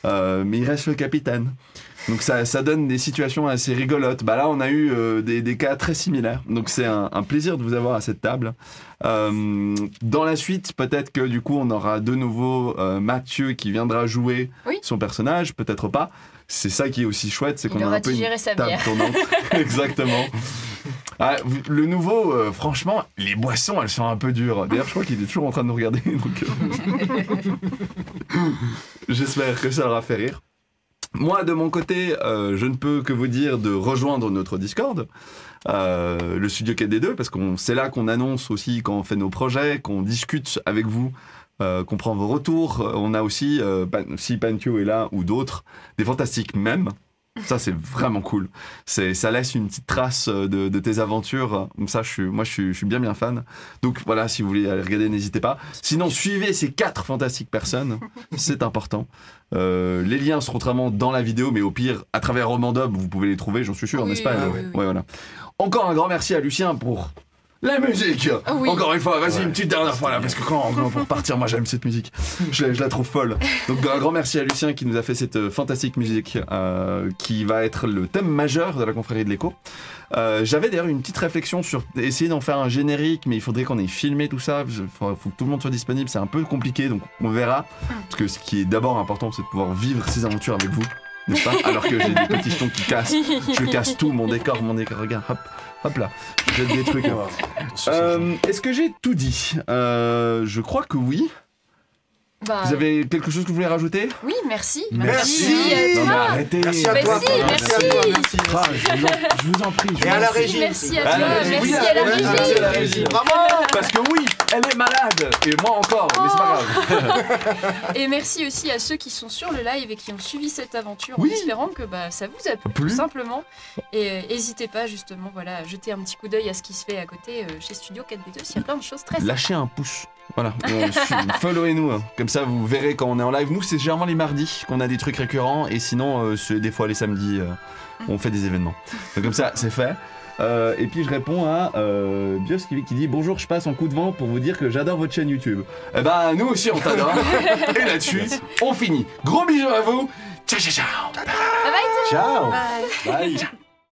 mais il reste le capitaine. Donc ça donne des situations assez rigolotes. Bah là, on a eu des cas très similaires. Donc c'est un plaisir de vous avoir à cette table. Dans la suite, peut-être que du coup, on aura de nouveau Mathieu qui viendra jouer son personnage, peut-être pas. C'est ça qui est aussi chouette, c'est qu'on a un peu une table tournante. Exactement. Le nouveau, franchement, les boissons, elles sont un peu dures. D'ailleurs, je crois qu'il est toujours en train de nous regarder. Donc, j'espère que ça leur a fait rire. Moi, de mon côté, je ne peux que vous dire de rejoindre notre Discord, le Studio 4D2, parce que c'est là qu'on annonce aussi quand on fait nos projets, qu'on discute avec vous, qu'on prend vos retours. On a aussi, si Pantio est là ou d'autres, des fantastiques mèmes. Ça, c'est vraiment cool. Ça laisse une petite trace de tes aventures. Ça, je suis bien fan. Donc voilà, si vous voulez aller regarder, n'hésitez pas. Sinon, suivez ces 4 fantastiques personnes. C'est important. Les liens seront vraiment dans la vidéo, mais au pire, à travers Romandub, vous pouvez les trouver, j'en suis sûr, n'est-ce pas? Oui. Ouais, voilà. Encore un grand merci à Lucien pour la musique. Encore une fois, vas-y, une petite dernière fois là, parce que quand pour partir, moi j'aime cette musique. Je la trouve folle. Donc un grand merci à Lucien qui nous a fait cette fantastique musique qui va être le thème majeur de la confrérie de l'écho. J'avais d'ailleurs une petite réflexion sur essayer d'en faire un générique, mais il faudrait qu'on ait filmé tout ça. Faut que tout le monde soit disponible, c'est un peu compliqué, donc on verra. Parce que ce qui est d'abord important, c'est de pouvoir vivre ces aventures avec vous, n'est-ce pas? Alors que j'ai des petits jetons qui cassent, je casse tout, mon décor, regarde, hop là, je jette des trucs. Est-ce que j'ai tout dit? Je crois que oui. Vous avez quelque chose que vous voulez rajouter? Oui, merci. Merci. Non mais arrêtez. Merci à toi. Merci. Je vous en prie. Et à la régie. Merci à toi. Merci à la régie. Merci à la régie. Parce que oui, elle est malade. Et moi encore, mais c'est pas grave. Et merci aussi à ceux qui sont sur le live et qui ont suivi cette aventure en espérant que ça vous a plu, tout simplement. Et n'hésitez pas justement à jeter un petit coup d'œil à ce qui se fait à côté chez Studio 4D2. Il y a plein de choses très sympas. Lâchez un pouce. Voilà, followez-nous, hein. Comme ça vous verrez quand on est en live. Nous c'est généralement les mardis qu'on a des trucs récurrents et sinon des fois les samedis on fait des événements. Donc comme ça c'est fait. Et puis je réponds à Bios qui dit bonjour, je passe en coup de vent pour vous dire que j'adore votre chaîne YouTube. Eh ben nous aussi on t'adore. Et là-dessus on finit. Gros bisous à vous. Ciao, ciao, ciao. Bye bye. Ciao. Bye. Bye.